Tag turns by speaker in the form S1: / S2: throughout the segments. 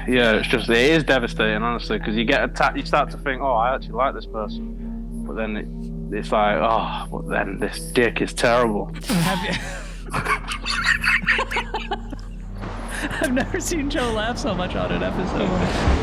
S1: Yeah, it is devastating, honestly, because you get attacked. You start to think, oh, I actually like this person, but then it's like, oh, but then this dick is terrible.
S2: I've never seen Joe laugh so much on an episode.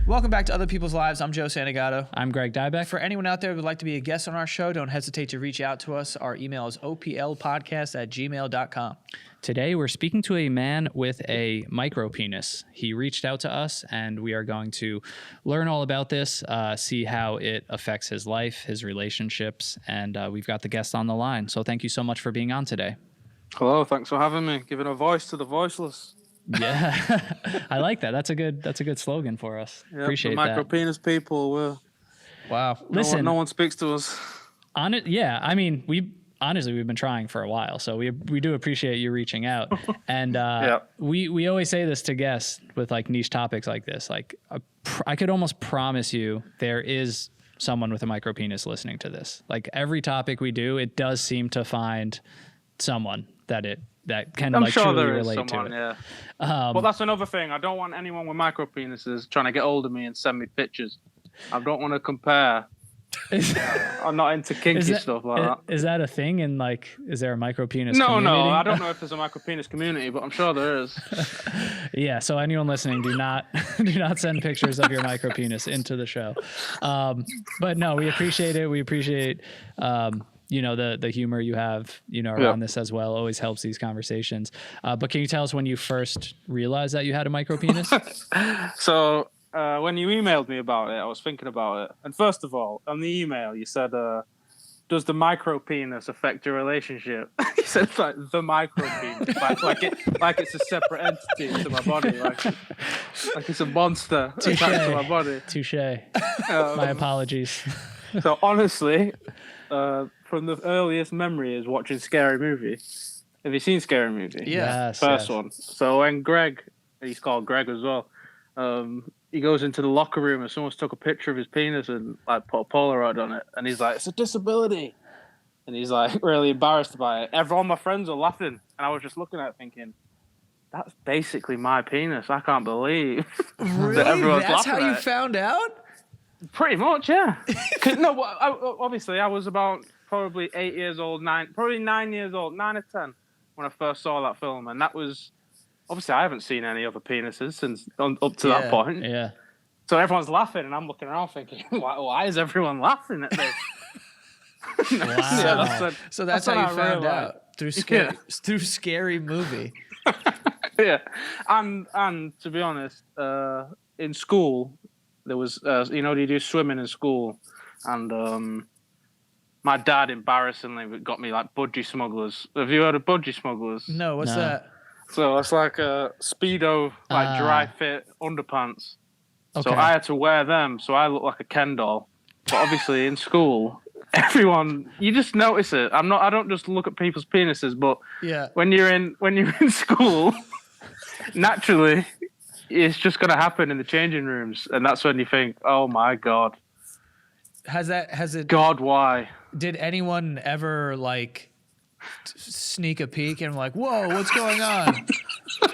S3: Welcome back to Other People's Lives. I'm Joe Santagato.
S2: I'm Greg Dybec.
S3: For anyone out there who would like to be a guest on our show, don't hesitate to reach out to us. Our email is oplpodcast@gmail.com.
S2: Today, we're speaking to a man with a micropenis. He reached out to us, and we are going to learn all about this, see how it affects his life, his relationships, and we've got the guest on the line. So thank you so much for being on today.
S1: Hello, thanks for having me. Giving a voice to the voiceless.
S2: Yeah, I like that. That's a good slogan for us.
S1: Yep,
S2: Appreciate
S1: the micropenis people.
S3: Wow.
S2: Listen,
S1: no one speaks to us.
S2: On it, yeah. I mean, we've been trying for a while, so we do appreciate you reaching out. And we always say this to guests with like niche topics like this. Like, I could almost promise you there is someone with a micropenis listening to this. Like every topic we do, it does seem to find someone that can
S1: I'm
S2: like
S1: sure
S2: truly
S1: there is
S2: relate
S1: someone,
S2: to it.
S1: Yeah. But that's another thing. I don't want anyone with micropenises trying to get hold of me and send me pictures. I don't want to compare. I'm not into kinky stuff like that.
S2: Is that a thing? And like, is there a micropenis
S1: No,
S2: community?
S1: I don't know if there's a micropenis community, but I'm sure there is.
S2: Yeah. So anyone listening, do not send pictures of your micropenis into the show. But no, we appreciate it. We appreciate, the humor you have, around this as well. Always helps these conversations. But can you tell us when you first realized that you had a micropenis?
S1: So when you emailed me about it, I was thinking about it. And first of all, on the email, you said, does the micropenis affect your relationship? You said it's like the micropenis, like it's a separate entity to my body, like it's a monster attached to my body.
S2: Touche. My apologies.
S1: So honestly, from the earliest memory is watching Scary Movie. Have you seen Scary Movie?
S3: Yeah.
S2: Yes,
S1: First one. So when Greg, he's called Greg as well, he goes into the locker room and someone's took a picture of his penis and like put a Polaroid on it, and he's like, it's a disability, and he's like really embarrassed by it. All my friends are laughing, and I was just looking at it thinking, that's basically my penis. I can't believe
S3: Really?
S1: that everyone's
S3: That's
S1: laughing
S3: how
S1: at
S3: you
S1: it.
S3: found out?
S1: Pretty much, yeah. No, obviously I was about probably 8 years old, 9 or 10 when I first saw that film, and that was obviously I haven't seen any other penises since up to that point.
S2: Yeah.
S1: So everyone's laughing, and I'm looking around thinking, why is everyone laughing at this?
S2: Wow.
S3: So that's how you found out through Scary Movie.
S1: Yeah, and to be honest, in school there was you do swimming in school, and my dad embarrassingly got me like budgie smugglers. Have you heard of budgie smugglers?
S3: No, what's that?
S1: So it's like a Speedo, like dry fit underpants.
S2: Okay.
S1: So I had to wear them, so I look like a Ken doll. But obviously in school, everyone, you just notice it. I don't just look at people's penises, but when you're in school, naturally, it's just gonna happen in the changing rooms, and that's when you think, oh my God. God, why?
S3: Did anyone ever like sneak a peek and like, whoa, what's going on?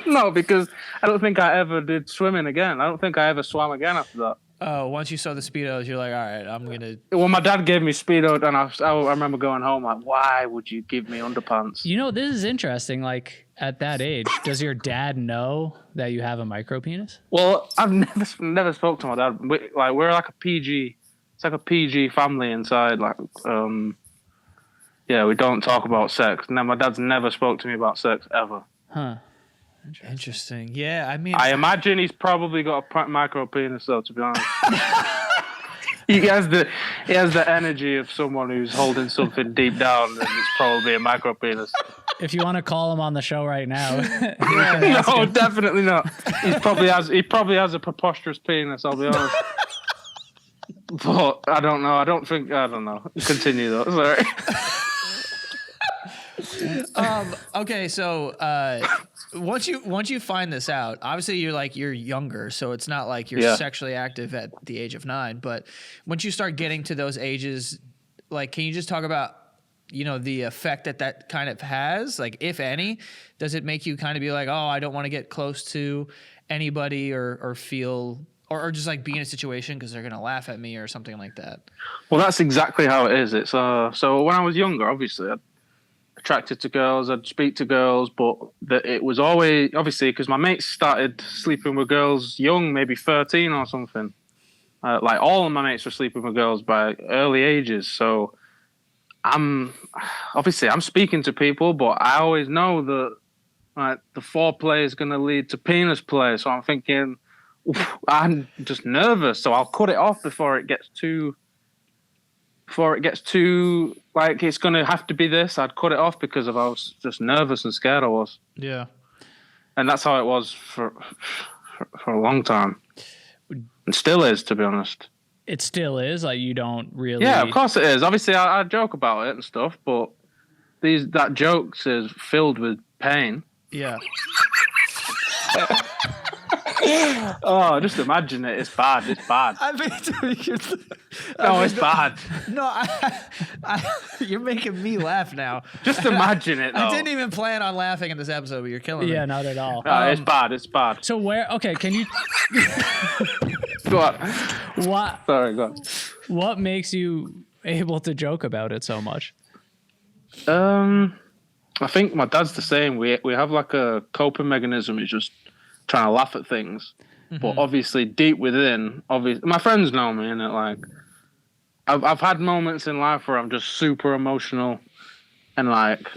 S1: No, because I don't think I ever did swimming again. I don't think I ever swam again after that.
S3: Oh, once you saw the Speedos, you're like, all right, I'm going to...
S1: Well, my dad gave me Speedo, and I remember going home like, why would you give me underpants?
S2: This is interesting. Like, at that age, does your dad know that you have a micropenis?
S1: Well, I've never spoke to my dad. We're like a PG... It's like a PG family inside. Like, we don't talk about sex. No, my dad's never spoke to me about sex, ever.
S2: Huh.
S3: Interesting. Yeah, I mean...
S1: I imagine he's probably got a micro penis, though, to be honest. He has the energy of someone who's holding something deep down, and it's probably a micro penis.
S2: If you want to call him on the show right now.
S1: No, definitely not. He probably has a preposterous penis, I'll be honest. But I don't know. I don't know. Continue, though. Sorry.
S3: Okay, so once you find this out, obviously you're younger, so it's not like you're sexually active at the age of 9. But once you start getting to those ages, like, can you just talk about the effect that kind of has, like, if any? Does it make you kind of be like, oh, I don't want to get close to anybody or feel or just like be in a situation because they're gonna laugh at me or something like that?
S1: Well, that's exactly how it is. It's so when I was younger, obviously I'd attracted to girls, I'd speak to girls, but it was always, obviously, because my mates started sleeping with girls young, maybe 13 or something. Like all of my mates were sleeping with girls by early ages. So I'm speaking to people, but I always know that like the foreplay is going to lead to penis play. So I'm thinking, I'm just nervous. So I'll cut it off before it gets too like it's going to have to be this. I'd cut it off because I was just nervous and scared I was.
S3: Yeah.
S1: And that's how it was for a long time. And still is, to be honest.
S2: It still is? Like, you don't really...
S1: Yeah, of course it is. Obviously, I joke about it and stuff, but that jokes is filled with pain.
S3: Yeah.
S1: Oh, just imagine it. It's bad. It's bad. It's bad.
S3: No, you're making me laugh now.
S1: Just imagine it, though.
S3: I didn't even plan on laughing in this episode, but you're killing me.
S2: Yeah, not at all.
S1: It's bad. It's bad.
S2: So can you...
S1: Go on.
S2: What?
S1: Sorry, go on.
S2: What makes you able to joke about it so much?
S1: I think my dad's the same. We have like a coping mechanism. It's just trying to laugh at things. Mm-hmm. But obviously deep within, my friends know me, and like I've had moments in life where I'm just super emotional and like,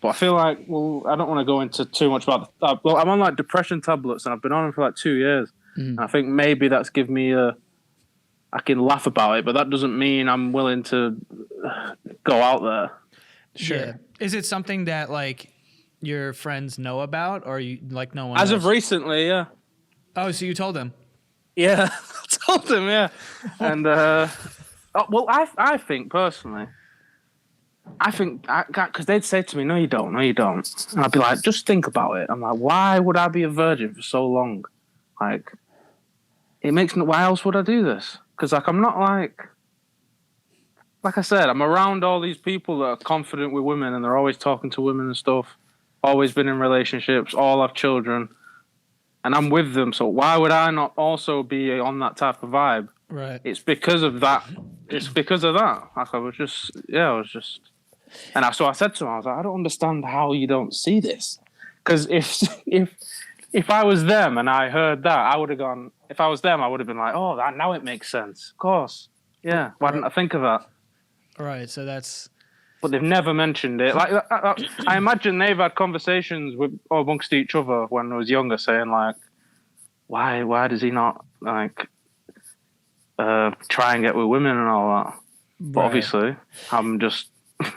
S1: but I feel like, well, I don't want to go into too much about well, I'm on like depression tablets and I've been on them for like 2 years. Mm-hmm. And I think maybe that's given me I can laugh about it, but that doesn't mean I'm willing to go out there.
S3: Sure. Yeah. Is it something that like your friends know about, or you like no one?
S1: As
S3: knows?
S1: Of recently, yeah.
S3: Oh, so you told them?
S1: Yeah, I told them, yeah. And well, I think personally, because they'd say to me, "No, you don't. No, you don't." And I'd be like, "Just think about it." I'm like, "Why would I be a virgin for so long? Like, it makes no. Why else would I do this? Because like I'm not like I said, I'm around all these people that are confident with women, and they're always talking to women and stuff. Always been in relationships, all have children, and I'm with them. So why would I not also be on that type of vibe?
S3: Right.
S1: It's because of that. It's because of that. Like I was just, and so I said to him, I was like, I don't understand how you don't see this. Because if I was them and I heard that, I would have gone. If I was them, I would have been like, oh, now it makes sense. Of course, yeah. Why didn't I think of that?
S3: Right. So that's.
S1: But they've never mentioned it. Like I imagine they've had conversations amongst each other when I was younger, saying like, "Why does he not like try and get with women and all that?" But obviously, I'm just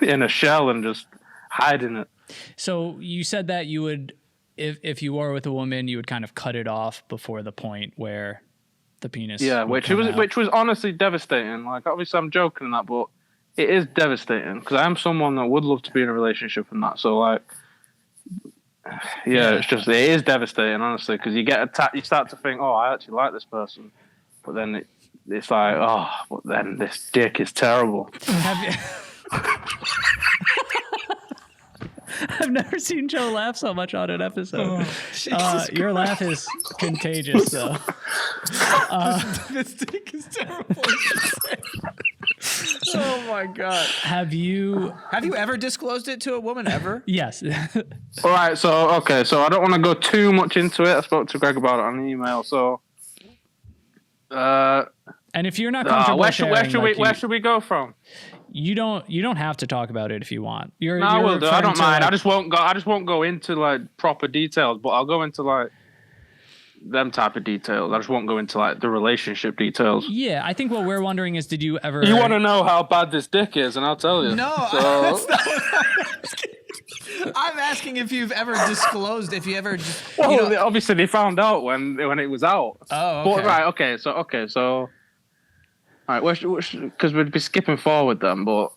S1: in a shell and just hiding it.
S2: So you said that you would, if you were with a woman, you would kind of cut it off before the point where the penis. Yeah, which
S1: was honestly devastating. Like obviously, I'm joking and that, but. It is devastating because I am someone that would love to be in a relationship and that. So like, yeah. It is devastating, honestly, because you get attacked. You start to think, oh, I actually like this person, but then it's like, oh, but then this dick is terrible.
S2: I've never seen Joe laugh so much on an episode. Your laugh is contagious, though.
S3: This dick is terrible. Oh my god! Have you ever disclosed it to a woman ever?
S2: Yes.
S1: All right. So I don't want to go too much into it. I spoke to Greg about it on email. So,
S2: and if you're not comfortable,
S1: where should we go from?
S2: You don't have to talk about it if you want.
S1: I will do. I don't mind. I just won't go into like proper details, but I'll go into like them type of details. I just won't go into like the relationship details.
S2: Yeah, I think what we're wondering is, did you ever?
S1: You want to know how bad this dick is, and I'll tell you.
S3: No, that's not what I'm asking. I'm asking if you've ever disclosed. If you ever.
S1: Obviously they found out when it was out.
S3: Oh, okay.
S1: But, right. Okay. So. All right, because we'd be skipping forward then, but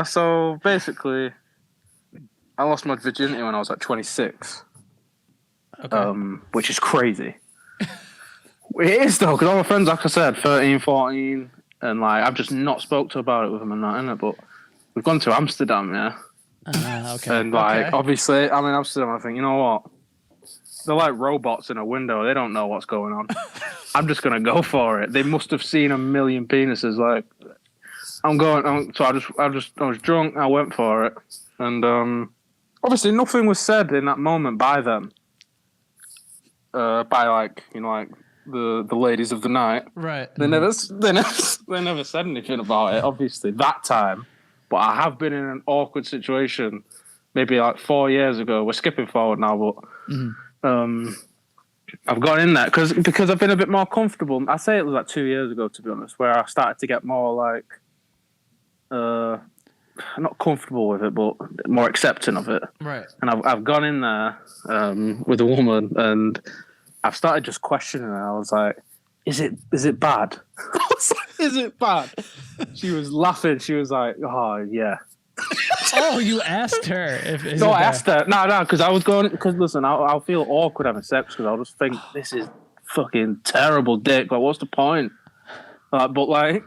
S1: so basically, I lost my virginity when I was like 26, which is crazy. It is though, because all my friends, like I said, 13, 14, and like I've just not spoke to about it with them and that, innit? But we've gone to Amsterdam, yeah.
S2: Okay.
S1: And obviously, I'm in Amsterdam. I think, you know what? They're like robots in a window. They don't know what's going on. I'm just gonna go for it. They must have seen a million penises. Like, so I was drunk. I went for it, and obviously nothing was said in that moment by them. By the ladies of the night.
S3: Right.
S1: They never said anything about it. Obviously that time, but I have been in an awkward situation. Maybe like 4 years ago. We're skipping forward now, but I've got in that because I've been a bit more comfortable. I say it was like 2 years ago, to be honest, where I started to get more like, not comfortable with it, but more accepting of it.
S3: Right.
S1: And I've gone in there with a woman, and I've started just questioning her. I was like, "Is it bad? Is it bad?" She was laughing. She was like, "Oh yeah."
S2: Oh, you asked her if
S1: No, I asked her. No, because I was going. Because listen, I'll feel awkward having sex because I'll just think this is fucking terrible dick. Like, what's the point? But like,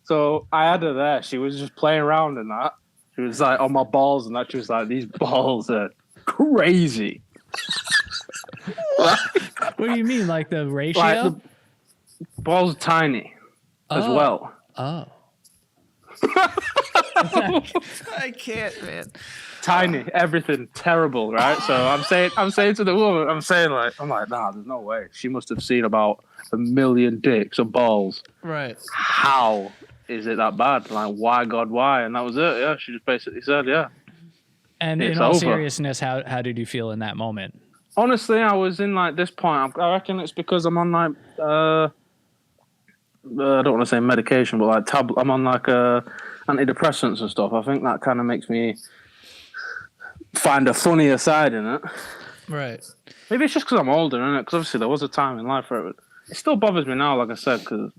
S1: so I had her there. She was just playing around in that. She was like on my balls and that. She was like, "These balls are crazy."
S2: What do you mean, like the ratio?
S1: Like the balls are tiny as well.
S2: Oh.
S3: I can't, man.
S1: Tiny, everything terrible, right? So I'm saying to the woman, I'm like, nah, there's no way. She must have seen about 1 million dicks and balls.
S3: Right.
S1: How is it that bad? Like, why, God, why? And that was it. Yeah, she just basically said, yeah.
S2: And in all seriousness, how did you feel in that moment?
S1: Honestly, I was in like this point. I reckon it's because I'm on like I don't want to say medication, but like I'm on like antidepressants and stuff. I think that kind of makes me find a funnier side in it.
S3: Right.
S1: Maybe it's just because I'm older, isn't it? Because obviously there was a time in life where it still bothers me now, like I said. I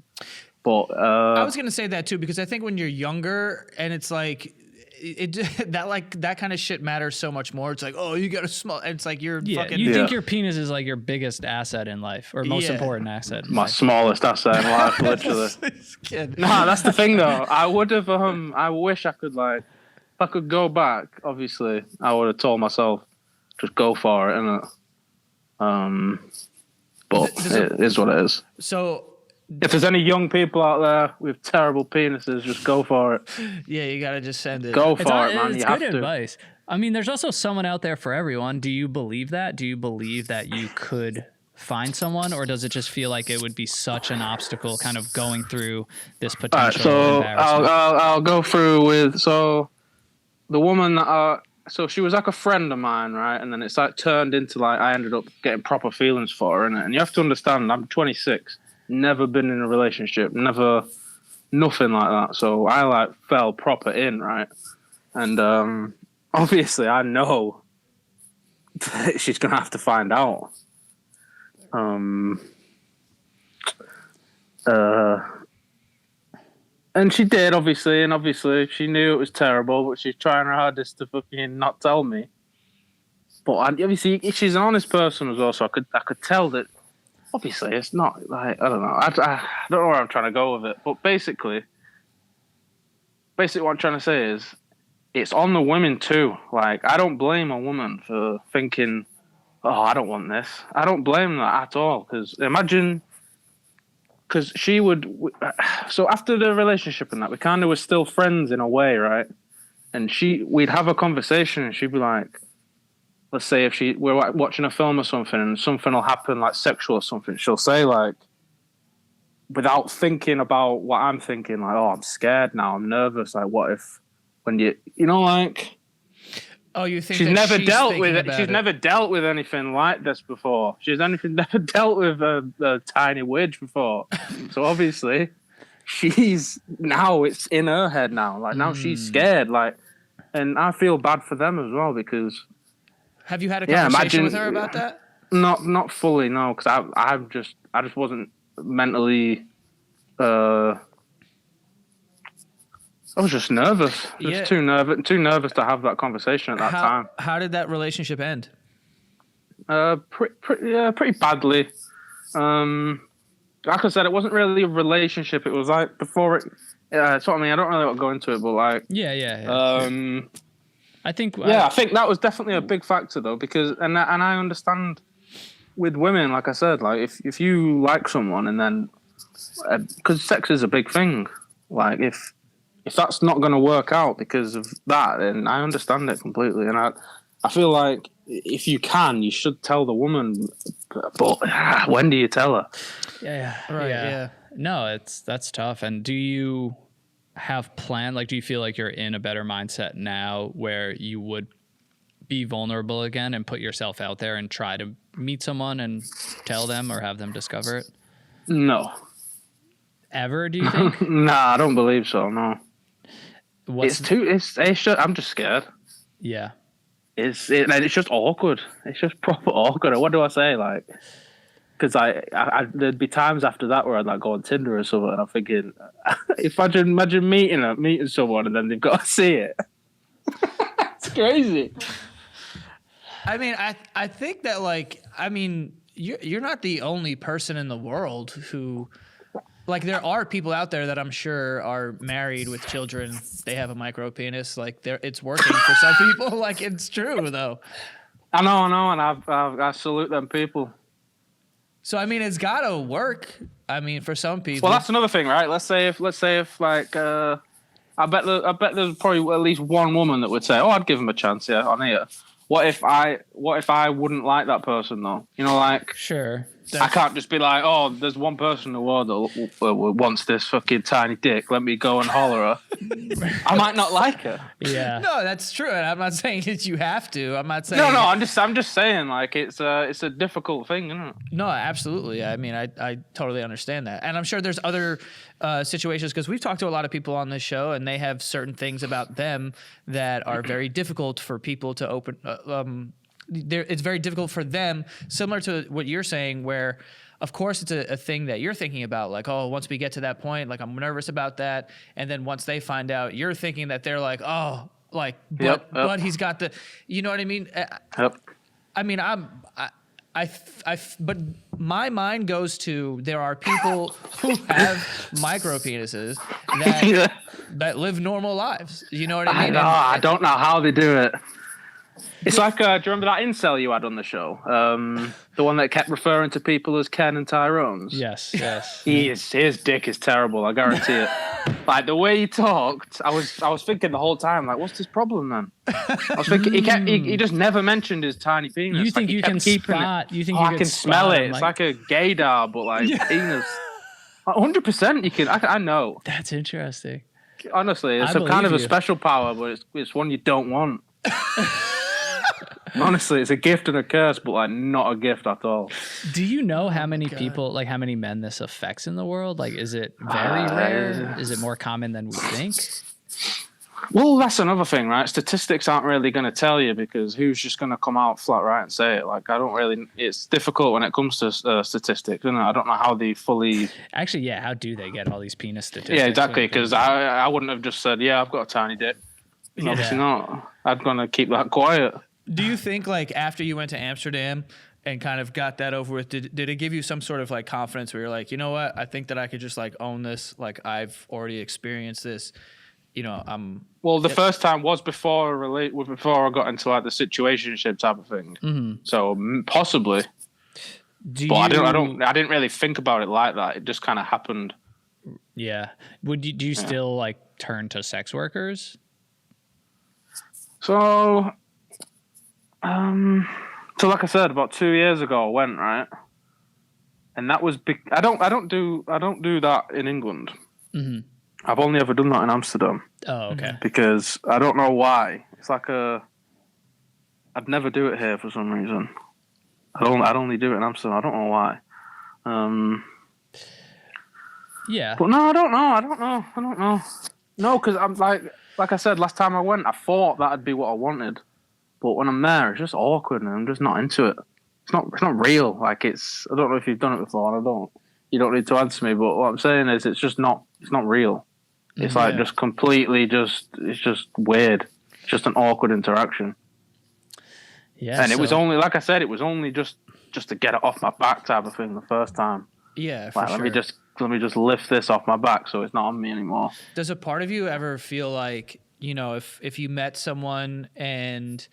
S3: was gonna say that too, because I think when you're younger and it's like that kind of shit matters so much more. It's like, oh, you got a small. It's like you're fucking.
S2: You think your penis is like your biggest asset in life, or most important asset.
S1: My smallest asset in life, literally. No, that's the thing though. I would have. I wish I could like, if I could go back. Obviously, I would have told myself, just go for it, innit? But it is what it is.
S3: So.
S1: If there's any young people out there with terrible penises, just go for it.
S3: Yeah, you gotta just send it.
S1: Go for it, man.
S2: It's good advice. I mean, there's also someone out there for everyone. Do you believe that? Do you believe that you could find someone, or does it just feel like it would be such an obstacle, kind of going through this potential embarrassment?
S1: I'll go through with the woman that so she was like a friend of mine, right? And then it's like turned into like I ended up getting proper feelings for her, and you have to understand, I'm 26. Never been in a relationship, nothing like that. So I like fell proper in, right? And obviously I know that she's gonna have to find out. And she did, obviously, and obviously she knew it was terrible, but she's trying her hardest to fucking not tell me. But obviously she's an honest person as well, so I could tell that. Obviously, it's not like, I don't know. I don't know where I'm trying to go with it. But basically what I'm trying to say is it's on the women too. Like, I don't blame a woman for thinking, oh, I don't want this. I don't blame that at all. Because imagine, because she would, so after the relationship and that, we kind of were still friends in a way, right? And we'd have a conversation and she'd be like, let's say if we're watching a film or something and something will happen like sexual or something, she'll say like, without thinking about what I'm thinking, like, oh, I'm scared now, I'm nervous. Like, what if when like, oh, you think she's never dealt with it? She's never dealt with anything like this before. She's never dealt with a tiny wedge before. So obviously, it's in her head now. Like now she's scared. Like, and I feel bad for them as well because.
S3: Have you had a conversation with her about that?
S1: Not fully, no, because I just wasn't mentally. I was just nervous. Just too nervous to have that conversation at that time.
S3: How did that relationship end?
S1: Pretty badly. Like I said, it wasn't really a relationship. It was like before Yeah, that's what I mean. I don't really want to go into it, but like,
S2: yeah. I think
S1: I think that was definitely a big factor though, because and I understand with women, like I said, like if you like someone and then because sex is a big thing, like if that's not going to work out because of that, then I understand it completely, and I feel like if you can, you should tell the woman, but when do you tell her?
S2: Yeah. No, that's tough. And do you have planned, like, do you feel like you're in a better mindset now where you would be vulnerable again and put yourself out there and try to meet someone and tell them or have them discover it?
S1: No.
S2: Ever, do you think?
S1: Nah, I don't believe so. No.
S2: It's
S1: I'm just scared.
S2: Yeah.
S1: It's just awkward. It's just proper awkward. What do I say? Like, because there'd be times after that where I'd like go on Tinder or something, and I'm thinking, imagine meeting someone and then they've got to see it. It's crazy.
S3: I mean, I think that like, I mean, you're not the only person in the world who, like, there are people out there that I'm sure are married with children. They have a micro penis. Like, it's working for some people. Like, it's true though.
S1: I know, and I salute them people.
S3: So I mean, it's gotta work. I mean, for some people.
S1: Well, that's another thing, right? Let's say if like I bet there's probably at least one woman that would say, "Oh, I'd give him a chance." Yeah, on here. What if I wouldn't like that person though? You know, like
S2: sure.
S1: I can't just be like, oh, there's one person in the world that wants this fucking tiny dick. Let me go and holler her. I might not like her.
S2: Yeah.
S3: No, that's true. And I'm not saying that you have to. I'm not saying.
S1: No. I'm just saying like it's a difficult thing, isn't it?
S3: No, absolutely. I mean, I totally understand that, and I'm sure there's other situations because we've talked to a lot of people on this show, and they have certain things about them that are very difficult for people to open. It's very difficult for them, similar to what you're saying, where of course it's a thing that you're thinking about, like, oh, once we get to that point, like, I'm nervous about that. And then once they find out, you're thinking that they're like, oh, like, but he's got the, you know what I mean?
S1: Yep.
S3: I mean, but my mind goes to, there are people who have micro penises that live normal lives. You know what I mean?
S1: I don't know how they do it. It's like, do you remember that incel you had on the show? The one that kept referring to people as Ken and Tyrone's?
S2: Yes.
S1: His dick is terrible, I guarantee it. Like, the way he talked, I was thinking the whole time, like, what's his problem then? I was thinking, he just never mentioned his tiny penis.
S2: You think
S1: like,
S2: you can spot? You think
S1: I can smell it. It's
S2: like
S1: a gaydar, but like penis. 100% you can. I know.
S2: That's interesting.
S1: Honestly, it's a kind of a special power, but it's one you don't want. Honestly, it's a gift and a curse, but like not a gift at all.
S2: Do you know how many people, like how many men this affects in the world? Like, is it very rare? Is it more common than we think?
S1: Well, that's another thing, right? Statistics aren't really going to tell you because who's just going to come out flat right and say it? Like, it's difficult when it comes to statistics, isn't it? I don't know how they fully...
S2: Actually, yeah, how do they get all these penis statistics?
S1: Yeah, exactly, because I wouldn't have just said, yeah, I've got a tiny dick. Yeah. Obviously not. I'm going to keep that quiet.
S3: Do you think, like, after you went to Amsterdam and kind of got that over with, did it give you some sort of, like, confidence where you're like, you know what, I think that I could just, like, own this. Like, I've already experienced this. You know,
S1: Well, the first time was before I got into, like, the situationship type of thing.
S2: Mm-hmm.
S1: So, possibly. I didn't really think about it like that. It just kind of happened.
S2: Yeah. Do you still, like, turn to sex workers?
S1: So like I said, about 2 years ago, I went, right, and that was I don't do that in England.
S2: Mm-hmm.
S1: I've only ever done that in Amsterdam.
S2: Oh, okay.
S1: Because I don't know why. It's like I'd never do it here for some reason. I'd only do it in Amsterdam. I don't know why.
S2: Yeah.
S1: But no, I don't know. No, because I'm like I said, last time I went, I thought that'd be what I wanted. But when I'm there, it's just awkward and I'm just not into it. It's not real. Like I don't know if you've done it before, and you don't need to answer me, but what I'm saying is it's not real. It's like just completely it's just weird. It's just an awkward interaction.
S2: Yeah.
S1: And it was only, like I said, it was only just to get it off my back type of thing the first time.
S3: Yeah, for
S1: Like,
S3: sure.
S1: let me just lift this off my back so it's not on me anymore.
S3: Does a part of you ever feel like, if you met someone and,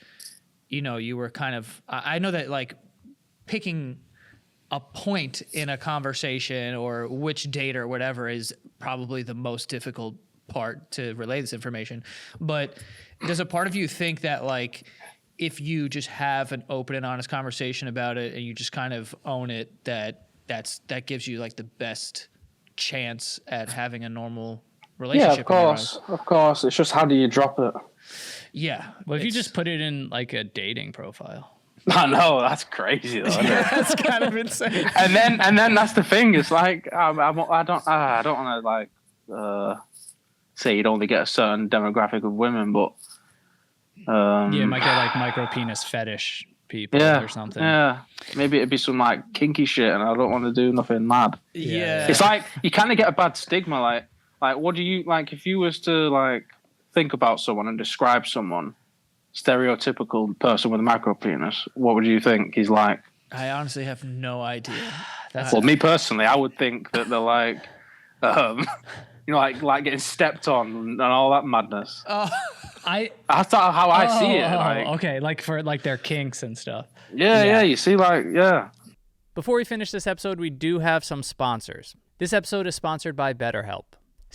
S3: you were kind of, I know that like picking a point in a conversation or which date or whatever is probably the most difficult part to relay this information. But does a part of you think that like, if you just have an open and honest conversation about it and you just kind of own it, that gives you like the best chance at having a normal relationship?
S1: Yeah, of course. It's just, how do you drop it?
S3: Yeah.
S2: Well, if you just put it in like a dating profile.
S1: I know, that's crazy though. Isn't it?
S3: That's kind of insane.
S1: And then that's the thing. It's like I don't want to like say you'd only get a certain demographic of women, but
S2: you might get like micropenis fetish people or something.
S1: Yeah, maybe it'd be some like kinky shit, and I don't want to do nothing mad.
S3: Yeah.
S1: It's like you kind of get a bad stigma. Like what do you like if you was to like think about someone and describe someone, stereotypical person with a micropenis, what would you think he's like?
S3: I honestly have no idea.
S1: Well, me personally, I would think that they're like, like getting stepped on and all that madness.
S3: Oh,
S1: that's how I see it. Like,
S2: okay, like for like their kinks and stuff.
S1: Yeah. You see, like, yeah.
S2: Before we finish this episode, we do have some sponsors. This episode is sponsored by BetterHelp.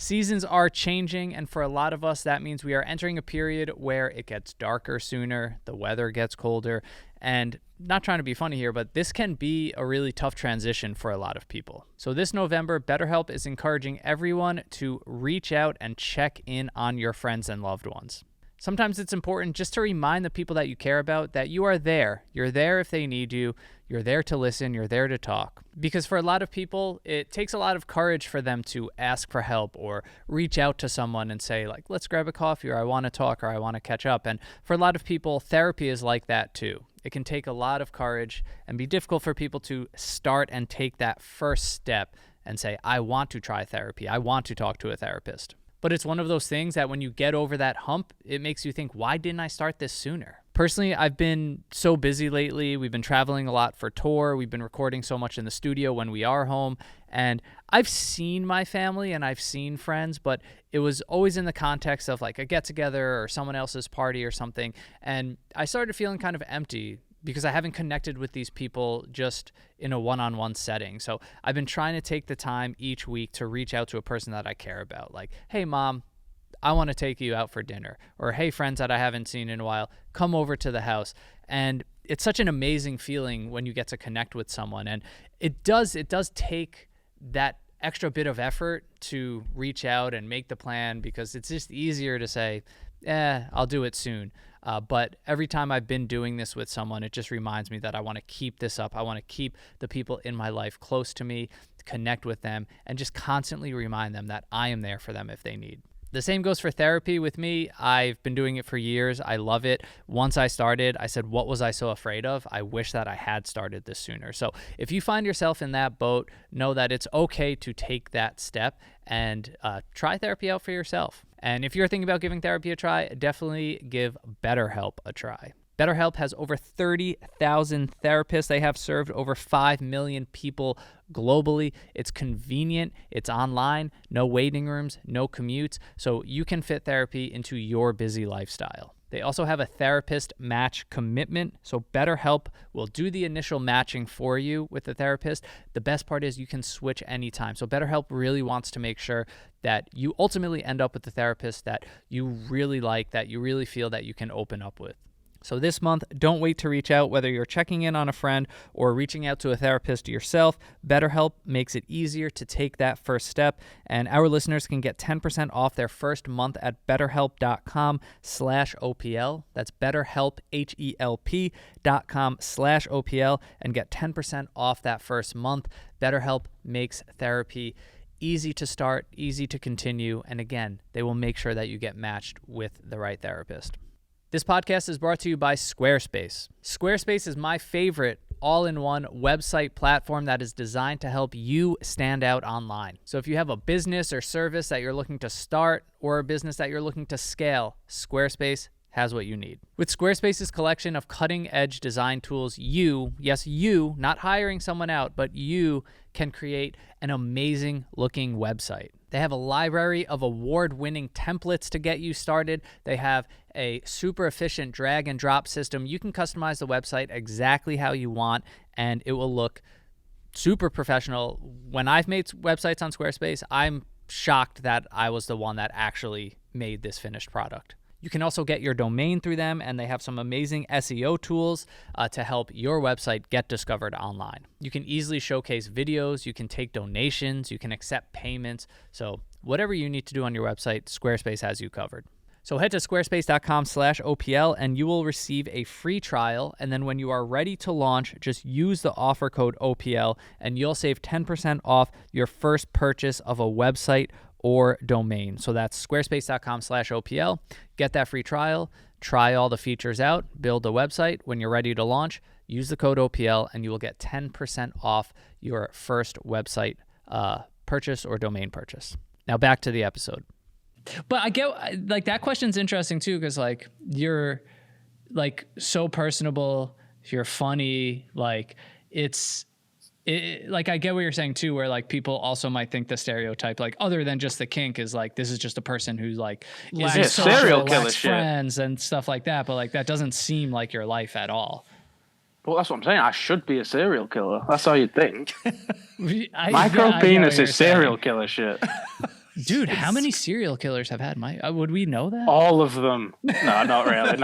S2: Seasons are changing, and for a lot of us, that means we are entering a period where it gets darker sooner, the weather gets colder, and not trying to be funny here, but this can be a really tough transition for a lot of people. So this November, BetterHelp is encouraging everyone to reach out and check in on your friends and loved ones. Sometimes it's important just to remind the people that you care about that you are there. You're there if they need you. You're there to listen. You're there to talk. Because for a lot of people, it takes a lot of courage for them to ask for help or reach out to someone and say, like, let's grab a coffee, or I want to talk, or I want to catch up. And for a lot of people, therapy is like that too. It can take a lot of courage and be difficult for people to start and take that first step and say, I want to try therapy. I want to talk to a therapist. But it's one of those things that when you get over that hump, it makes you think, why didn't I start this sooner? Personally, I've been so busy lately. We've been traveling a lot for tour. We've been recording so much in the studio when we are home. And I've seen my family and I've seen friends, but it was always in the context of like a get-together or someone else's party or something. And I started feeling kind of empty because I haven't connected with these people just in a one-on-one setting. So I've been trying to take the time each week to reach out to a person that I care about. Like, hey, Mom, I want to take you out for dinner. Or, hey, friends that I haven't seen in a while, come over to the house. And it's such an amazing feeling when you get to connect with someone. And it does take that extra bit of effort to reach out and make the plan, because it's just easier to say, I'll do it soon. But every time I've been doing this with someone, it just reminds me that I want to keep this up. I want to keep the people in my life close to me, connect with them, and just constantly remind them that I am there for them if they need. The same goes for therapy with me. I've been doing it for years. I love it. Once I started, I said, what was I so afraid of? I wish that I had started this sooner. So if you find yourself in that boat, know that it's okay to take that step and try therapy out for yourself. And if you're thinking about giving therapy a try, definitely give BetterHelp a try. BetterHelp has over 30,000 therapists. They have served over 5 million people globally. It's convenient. It's online. No waiting rooms, no commutes. So you can fit therapy into your busy lifestyle. They also have a therapist match commitment. So BetterHelp will do the initial matching for you with the therapist. The best part is you can switch anytime. So BetterHelp really wants to make sure that you ultimately end up with the therapist that you really like, that you really feel that you can open up with. So this month, don't wait to reach out, whether you're checking in on a friend or reaching out to a therapist yourself. BetterHelp makes it easier to take that first step, and our listeners can get 10% off their first month at betterhelp.com/OPL. That's BetterHelp, HELP.com/OPL, and get 10% off that first month. BetterHelp makes therapy easy to start, easy to continue, and again, they will make sure that you get matched with the right therapist. This podcast is brought to you by Squarespace. Squarespace is my favorite all-in-one website platform that is designed to help you stand out online. So if you have a business or service that you're looking to start or a business that you're looking to scale, Squarespace has what you need. With Squarespace's collection of cutting-edge design tools, yes, you, not hiring someone out, but you can create an amazing-looking website. They have a library of award-winning templates to get you started. They have a super efficient drag-and-drop system. You can customize the website exactly how you want, and it will look super professional. When I've made websites on Squarespace, I'm shocked that I was the one that actually made this finished product. You can also get your domain through them, and they have some amazing SEO tools to help your website get discovered online. You can easily showcase videos, you can take donations, you can accept payments. So whatever you need to do on your website, Squarespace has you covered. So head to squarespace.com/OPL and you will receive a free trial. And then when you are ready to launch, just use the offer code OPL and you'll save 10% off your first purchase of a website or domain. So that's squarespace.com/OPL. Get that free trial, try all the features out, build a website. When you're ready to launch, use the code OPL and you will get 10% off your first website purchase or domain purchase. Now back to the episode. But I get, like, that question's interesting too, because like you're like so personable, you're funny, like like I get what you're saying too, where like people also might think the stereotype, like other than just the kink, is like this is just a person who's like is a
S1: serial killer shit,
S2: friends and stuff like that. But like that doesn't seem like your life at all.
S1: Well, that's what I'm saying. I should be a serial killer. That's how you'd think.
S2: Micropenis
S1: is serial killer shit.
S2: Dude, how many serial killers have had would we know that?
S1: All of them. No, not really.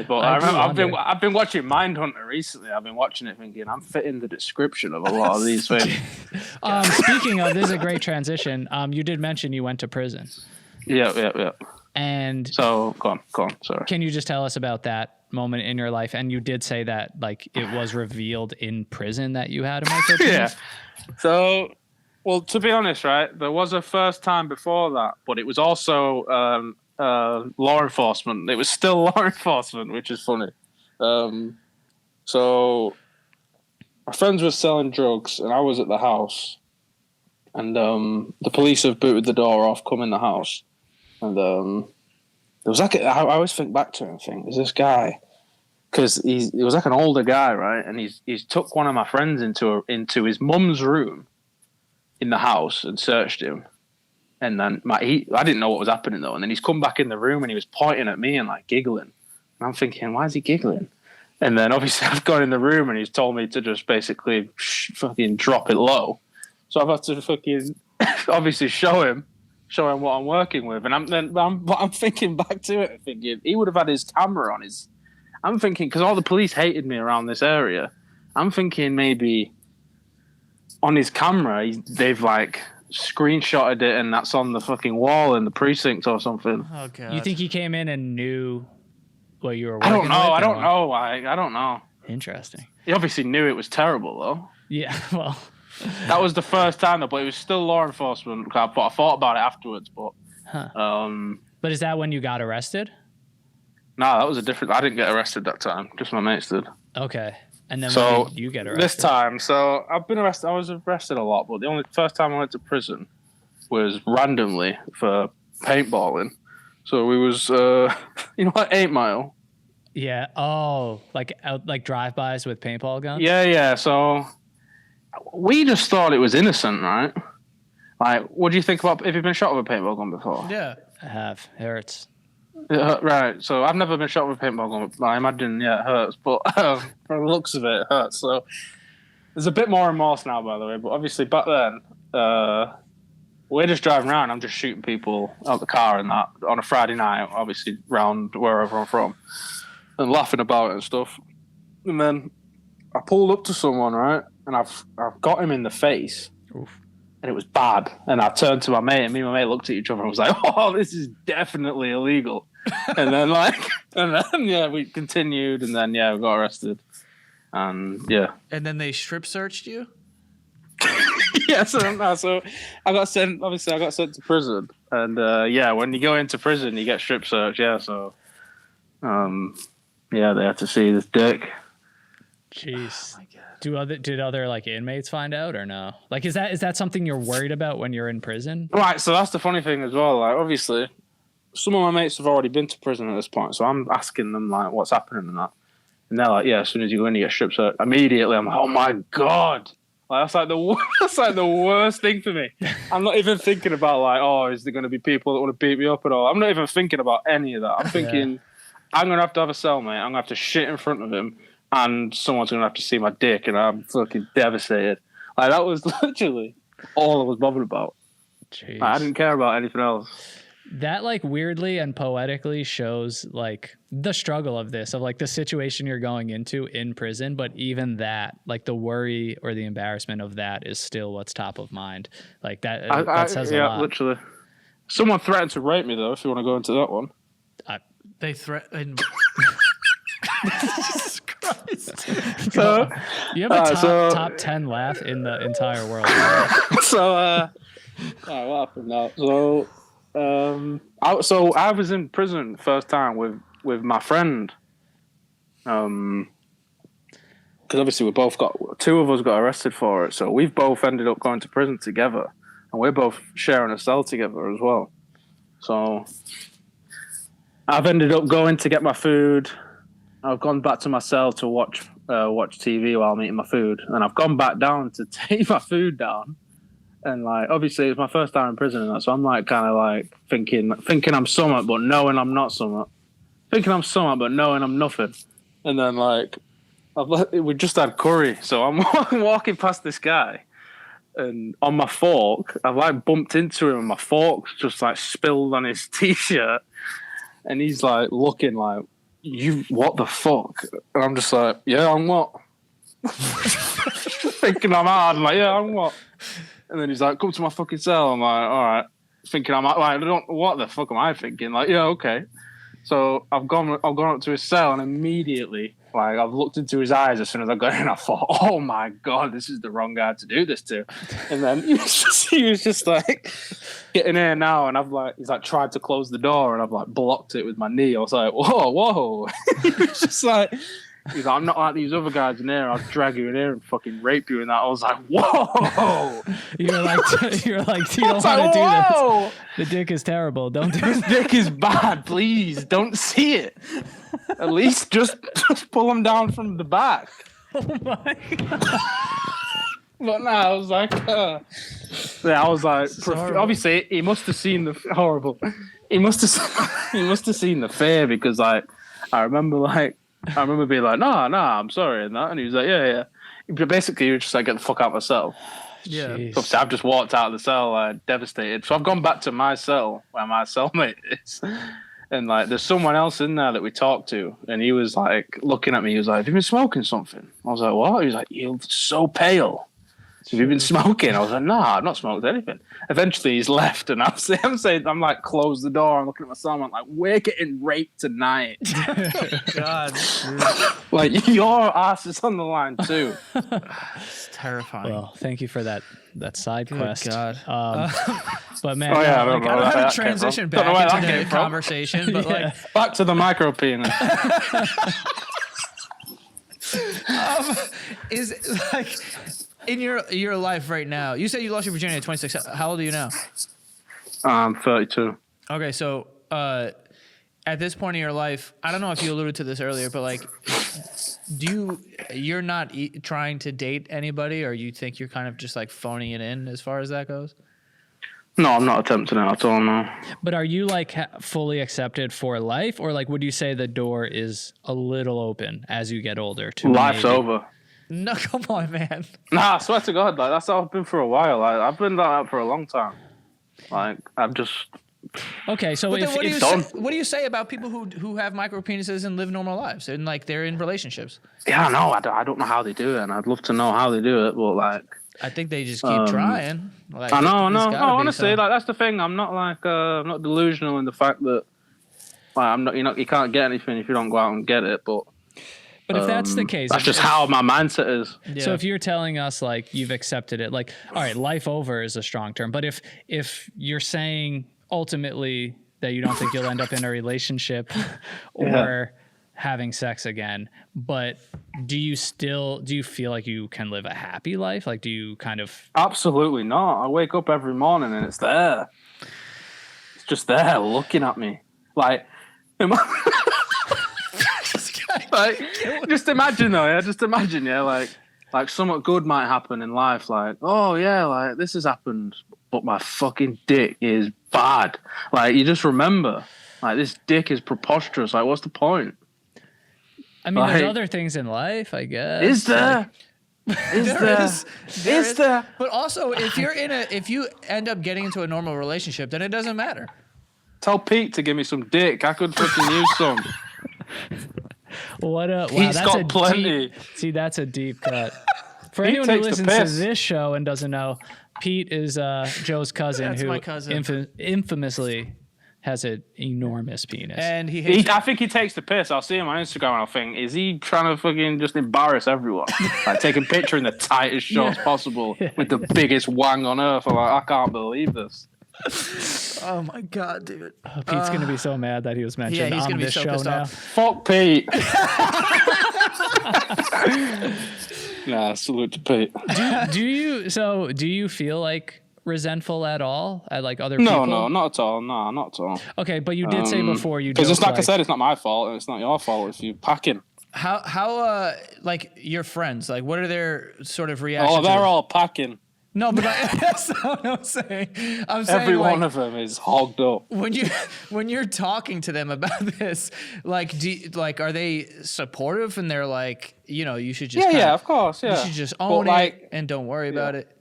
S1: But I've been watching Mindhunter recently. I've been watching it thinking I'm fitting the description of a lot of these things.
S2: Speaking of, this is a great transition. You did mention you went to prison.
S1: Yeah.
S2: And
S1: so go on. Sorry.
S2: Can you just tell us about that moment in your life? And you did say that like it was revealed in prison that you had a micropenis.
S1: Yeah. So. Well, to be honest, right, there was a first time before that, but it was also law enforcement. It was still law enforcement, which is funny. So my friends were selling drugs, and I was at the house, and the police have booted the door off, come in the house, and there was like I always think back to him and think, is this guy? Because he was like an older guy, right, and he's took one of my friends into his mum's room in the house and searched him, and then I didn't know what was happening though, and then he's come back in the room and he was pointing at me and like giggling, and I'm thinking, why is he giggling? And then obviously I've gone in the room and he's told me to just basically fucking drop it low, so I've had to fucking obviously show him what I'm working with, and I'm thinking back to it, thinking he would have had his camera on his. I'm thinking, because all the police hated me around this area, I'm thinking maybe on his camera, they've like screenshotted it and that's on the fucking wall in the precinct or something.
S3: Oh, God.
S2: You think he came in and knew what you were working
S1: I don't know.
S2: with?
S1: I don't know.
S2: Interesting.
S1: He obviously knew it was terrible though.
S2: Yeah, well.
S1: That was the first time though, but it was still law enforcement. I thought about it afterwards, but.
S2: But is that when you got arrested?
S1: No, that was a different. I didn't get arrested that time. Just my mates did.
S2: Okay. And then
S1: so
S2: when you get arrested?
S1: This time, so I've been arrested. I was arrested a lot, but the first time I went to prison was randomly for paintballing. So we was, you know what, 8 Mile?
S2: Yeah. Oh, like drive-bys with paintball guns?
S1: Yeah. So we just thought it was innocent, right? Like, what do you think about? Have you been shot with a paintball gun before?
S3: Yeah,
S2: I have. It hurts.
S1: Right, so I've never been shot with a paintball gun. I imagine, it hurts, but from the looks of it hurts. So there's a bit more remorse now, by the way. But obviously, back then, we're just driving around. I'm just shooting people out the car and that on a Friday night, obviously, round wherever I'm from, and laughing about it and stuff. And then I pulled up to someone, right, and I've got him in the face. Oof. And it was bad. And I turned to my mate, and me and my mate looked at each other and was like, oh, this is definitely illegal. and then we continued, and then, we got arrested. And,
S3: And then they strip searched you?
S1: Yeah, so I got sent to prison. And, when you go into prison, you get strip searched, so, they had to see this dick.
S2: Jeez. Oh my God. Did other like inmates find out or no? Like, is that something you're worried about when you're in prison?
S1: Right. So that's the funny thing as well. Like, obviously, some of my mates have already been to prison at this point, so I'm asking them like, what's happening and that, and they're like, yeah, as soon as you go in, you get strip searched. Immediately, I'm like, oh my god, like that's like the worst thing for me. I'm not even thinking about like, oh, is there going to be people that want to beat me up at all? I'm not even thinking about any of that. I'm thinking, I'm gonna have to have a cellmate. I'm gonna have to shit in front of him, and someone's gonna have to see my dick, and I'm fucking devastated. Like that was literally all I was bothered about.
S2: Jeez.
S1: I didn't care about anything else.
S2: That like weirdly and poetically shows like the struggle of this, of like the situation you're going into in prison. But even that, like the worry or the embarrassment of that is still what's top of mind. Like that, that says a lot.
S1: Yeah, literally. Someone threatened to rape me though, if you want to go into that one.
S3: They threatened. Jesus Christ.
S2: So, you have a top 10 laugh in the entire world.
S1: So, what happened now? So, I was in prison first time with my friend. Because obviously two of us got arrested for it, so we've both ended up going to prison together, and we're both sharing a cell together as well. So, I've ended up going to get my food. I've gone back to my cell to watch TV while I'm eating my food, and I've gone back down to take my food down. And like, obviously, it's my first time in prison, and that, so I'm like, kind of like thinking I'm somewhat, but knowing I'm not somewhat. Thinking I'm somewhat, but knowing I'm nothing. And then like, we just had curry, so I'm walking past this guy, and on my fork, I've like bumped into him, and my fork's just like spilled on his t-shirt, and he's like looking like, "You what the fuck?" And I'm just like, "Yeah, I'm what?" Thinking I'm hard, I'm like, "Yeah, I'm what?" And then he's like, "Come to my fucking cell." I'm like, "All right." Thinking I'm like, what the fuck am I thinking? Like, yeah, okay. So I've gone up to his cell, and immediately, like, I've looked into his eyes as soon as I got in. I thought, "Oh my god, this is the wrong guy to do this to." And then he was just like, "Getting here now," and he's like tried to close the door, and I've like blocked it with my knee. I was like, "Whoa!" He was just like, he's like, "I'm not like these other guys in here. I'll drag you in here and fucking rape you." And that, I was like, "Whoa!"
S2: You're like, you don't want to do this. The dick is terrible. Don't do it.
S1: This dick is bad. Please don't see it. At least just pull him down from the back.
S2: Oh my god!
S1: But no, I was like, yeah, I was like, obviously he must have seen the horrible. He must have seen the fear, because like I remember being like, no, I'm sorry, and that, and he was like, yeah. But basically, he was just like, get the fuck out of my cell.
S3: Yeah.
S2: Jeez.
S1: Obviously, I've just walked out of the cell, devastated. So I've gone back to my cell where my cellmate is, and like there's someone else in there that we talked to, and he was like looking at me. He was like, "Have you been smoking something?" I was like, "What?" He was like, "You're so pale. Have you been smoking?" I was like, "No, I've not smoked anything." Eventually, he's left, and I'm like, close the door. I'm looking at my son. I'm like, "We're getting raped tonight."
S3: God,
S1: like your ass is on the line too.
S3: it's terrifying.
S2: Well, thank you for that side
S3: Good
S2: quest.
S3: God.
S2: But man,
S1: I don't
S3: I don't know how
S1: that
S3: to transition
S1: came from.
S3: back into the conversation, but like,
S1: back to the micropenis.
S3: is like in your life right now. You said you lost your virginity at 26. How old are you now?
S1: I'm 32.
S3: Okay, so at this point in your life, I don't know if you alluded to this earlier, but like, you're not trying to date anybody, or you think you're kind of just like phoning it in as far as that goes?
S1: No, I'm not attempting it at all, no.
S2: But are you like fully accepted for life, or like would you say the door is a little open as you get older?
S1: Life's over.
S3: No, come on, man.
S1: Nah, I swear to God, like that's how I've been for a while. Like, I've been like that for a long time. Like I'm just.
S2: Okay, so
S3: But then
S2: if
S3: what do you say about people who have micropenises and live normal lives and like they're in relationships?
S1: Yeah, no, I don't know how they do it, and I'd love to know how they do it, but like.
S3: I think they just keep trying. Like,
S1: I know,
S3: there's
S1: no.
S3: gotta be
S1: Honestly,
S3: some-
S1: like that's the thing. I'm not like I'm not delusional in the fact that like I'm not. You can't get anything if you don't go out and get it. But
S2: if that's the case,
S1: that's just how my mindset is.
S3: Yeah.
S2: So if you're telling us like you've accepted it, like all right, life over is a strong term, but if you're saying ultimately that you don't think you'll end up in a relationship or having sex again, but do you feel like you can live a happy life? Like, do you kind of?
S1: Absolutely not. I wake up every morning and it's there. It's just there looking at me. Like, like just imagine though, yeah. Just imagine, yeah. Like something good might happen in life. Like, oh yeah, like this has happened, but my fucking dick is bad. Like, you just remember, like, this dick is preposterous. Like, what's the point?
S2: I mean, there's other things in life, I guess.
S1: Is there? Is there?
S3: But also, if you end up getting into a normal relationship, then it doesn't matter.
S1: Tell Pete to give me some dick. I could fucking use some.
S2: Wow,
S1: He's got plenty.
S2: That's a deep cut. For anyone who listens to this show and doesn't know, Pete is Joe's cousin.
S3: That's
S2: who
S3: my cousin.
S2: Infamously has an enormous penis.
S3: And
S1: I think he takes the piss. I'll see him on Instagram and I'll think, is he trying to fucking just embarrass everyone? Like, take a picture in the tightest shots possible with the biggest wang on earth. I'm like, I can't believe this.
S3: Oh my god, dude!
S2: Pete's gonna be so mad that he was mentioned on this show now.
S1: Fuck Pete. Nah, salute to Pete.
S2: Do you feel like resentful at all at like other people?
S1: No, not at all. No, not at all.
S2: Okay, but you did say before you
S1: because it's like I said, it's not my fault and it's not your fault if you packing.
S3: How like your friends, like what are their sort of reactions?
S1: Oh, they're all packing.
S3: No, but that's not what I'm saying. I'm saying
S1: every
S3: like,
S1: one of them is hogged up.
S3: When you're talking to them about this, like, are they supportive and they're like, you should just
S1: of course,
S3: you should just own it and don't worry about it.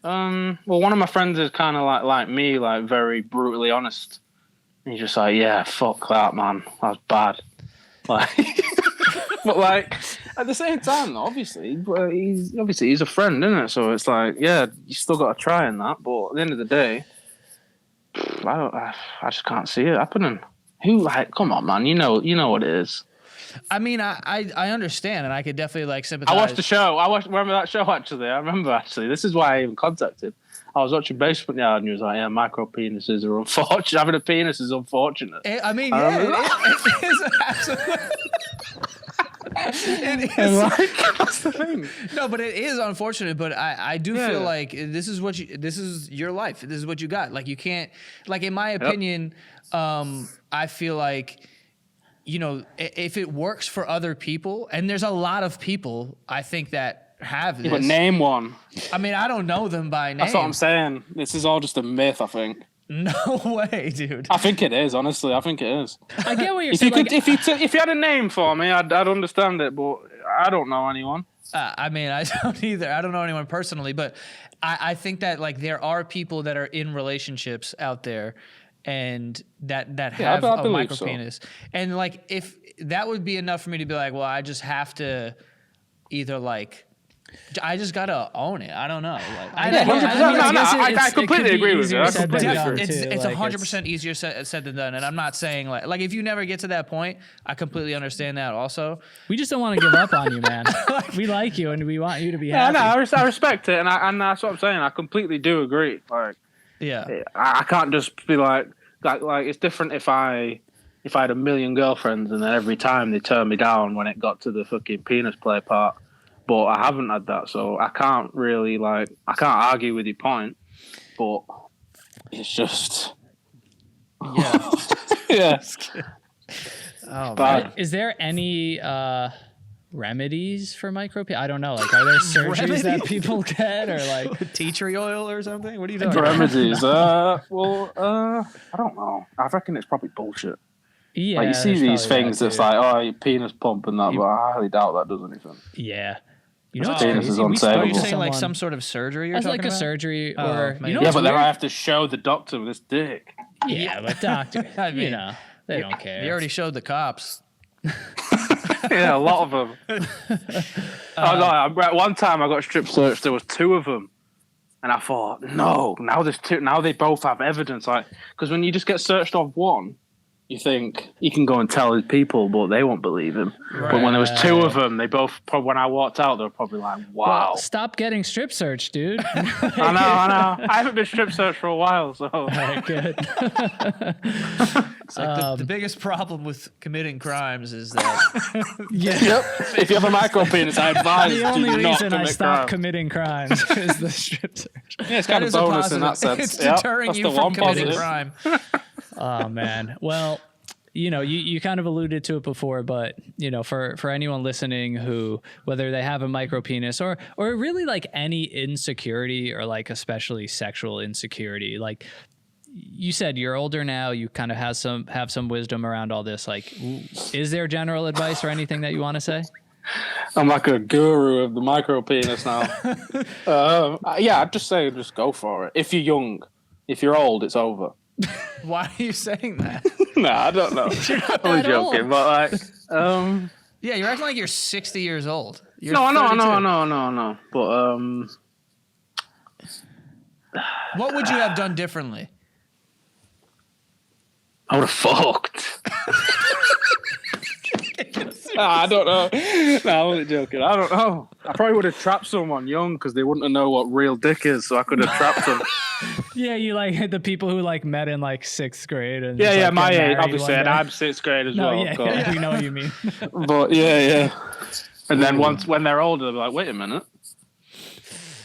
S1: Well, one of my friends is kind of like me, like very brutally honest. And he's just like, yeah, fuck that, man, that's bad. Like, but like at the same time, obviously, he's a friend, isn't it? So it's like, yeah, you still got to try in that. But at the end of the day, I just can't see it happening. Who, like, come on, man, you know what it is.
S3: I mean, I understand, and I could definitely like sympathize.
S1: I watched the show. Remember that show actually. I remember actually. This is why I even contacted. I was watching Basement Yard, and he was like, "Yeah, micropenises are unfortunate. Having a penis is unfortunate."
S3: I mean, it is absolutely. It is.
S1: Like, that's the thing.
S3: No, but it is unfortunate. But I do feel like this is your life. This is what you got. Like, you can't. Like, in my opinion, I feel like, if it works for other people, and there's a lot of people, I think that have this.
S1: But name one.
S3: I mean, I don't know them by name.
S1: That's what I'm saying. This is all just a myth, I think.
S3: No way, dude.
S1: I think it is, honestly. I think it is.
S2: I get what you're saying.
S1: If you had a name for me, I'd understand it, but I don't know anyone.
S3: I mean, I don't either. I don't know anyone personally, but I think that, like, there are people that are in relationships out there and that have a micropenis. So. And, like, if that would be enough for me to be like, well, I just have to either, like, I just gotta own it. I don't know. Like,
S1: I completely agree with you.
S3: It's 100% easier said than done. And I'm not saying like if you never get to that point, I completely understand that. Also,
S2: we just don't want to give up on you, man. We like you and we want you to be happy.
S1: I respect it, and that's what I'm saying. I completely do agree. Like, I can't just be like it's different if I had a million girlfriends and then every time they turned me down when it got to the fucking penis play part. But I haven't had that, so I can't really, I can't argue with your point, but it's just...
S3: Yeah.
S1: Yeah.
S3: Oh, man.
S2: Is there any remedies for micropenis? I don't know. Like, are there surgeries that people get, or like
S3: tea tree oil or something? What are you talking
S1: remedies? I don't know. I reckon it's probably bullshit.
S2: Yeah.
S1: Like, you see these things that's like, oh, your penis pump and that, but I highly doubt that does anything.
S2: Yeah.
S1: Penis is unsavable.
S3: Are you saying like some sort of surgery? You're talking
S2: like a
S3: about?
S2: Surgery, or
S1: but then I have to show the doctor this dick.
S2: Yeah, but doctor, I mean, they don't care.
S3: You already showed the cops.
S1: Yeah, a lot of them. One time I got strip searched. There was two of them, and I thought, no, now there's two. Now they both have evidence. Like, because when you just get searched off one, you think he can go and tell his people, but they won't believe him. Right. But when there was two of them, they both, when I walked out, they were probably like, wow.
S2: Well, stop getting strip searched, dude.
S1: I know. I haven't been strip searched for a while, so.
S2: All right, good.
S3: It's like the biggest problem with committing crimes is that.
S1: Yep. If you have a micropenis, I advise you not to commit crimes.
S2: The only reason I stopped committing crimes is the strip search.
S1: Yeah, it's kind of bonus in that sense.
S3: It's deterring you from committing crime.
S2: Oh man. Well, you kind of alluded to it before, but for anyone listening who, whether they have a micropenis or really like any insecurity or like especially sexual insecurity, like you said, you're older now, you kind of have some wisdom around all this. Like, is there general advice or anything that you want to say?
S1: I'm like a guru of the micropenis now. Yeah, I'd just say just go for it. If you're young, if you're old, it's over.
S3: Why are you saying that?
S1: No, I don't know. I'm only joking, old. But like,
S3: yeah, you're acting like you're 60 years old. You're
S1: no. But
S3: what would you have done differently?
S1: I would have fucked. I don't know. No, I wasn't joking. I don't know. I probably would have trapped someone young because they wouldn't know what real dick is, so I could have trapped them.
S2: Yeah, you like the people who like met in like 6th grade and
S1: yeah, my age, obviously, and I'm 6th grade as well.
S2: Yeah, we know what you mean.
S1: But yeah, and then when they're older, they'll be like, wait a minute.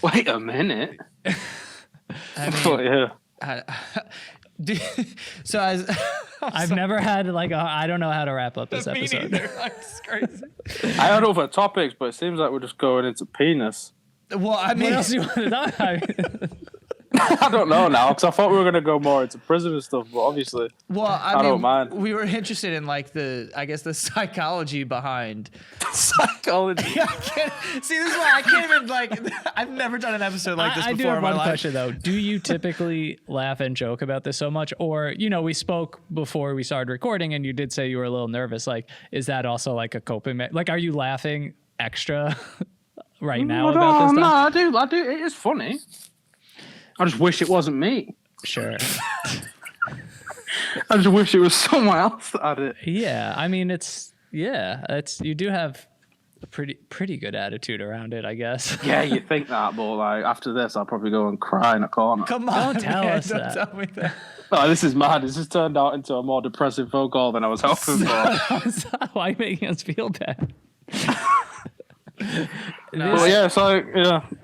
S1: I mean, but yeah.
S3: So
S2: I've never had like I don't know how to wrap up this episode.
S3: It's crazy.
S1: I don't know for topics, but it seems like we're just going into penis.
S3: Well, I mean,
S2: what else do you want to talk about?
S1: I don't know now because I thought we were going to go more into prison and stuff, but obviously, I don't mind.
S3: We were interested in like the psychology behind
S1: psychology.
S3: See, this is why I can't even like. I've never done an episode like this before.
S2: I do have
S3: in my
S2: one
S3: life.
S2: question though. Do you typically laugh and joke about this so much, or we spoke before we started recording, and you did say you were a little nervous. Like, is that also like a coping? Like, are you laughing extra right now about this stuff?
S1: No, I do. It is funny. I just wish it wasn't me.
S2: Sure.
S1: I just wish it was someone else that had it.
S2: Yeah, I mean, you do have a pretty good attitude around it, I guess.
S1: Yeah, you think that, but like after this, I'll probably go and cry in a corner.
S3: Come on,
S2: don't tell us that.
S3: Don't tell me that.
S1: Oh, this is mad. This has turned out into a more depressive phone call than I was hoping for.
S2: Why are you making us feel bad?
S1: Well, yeah, so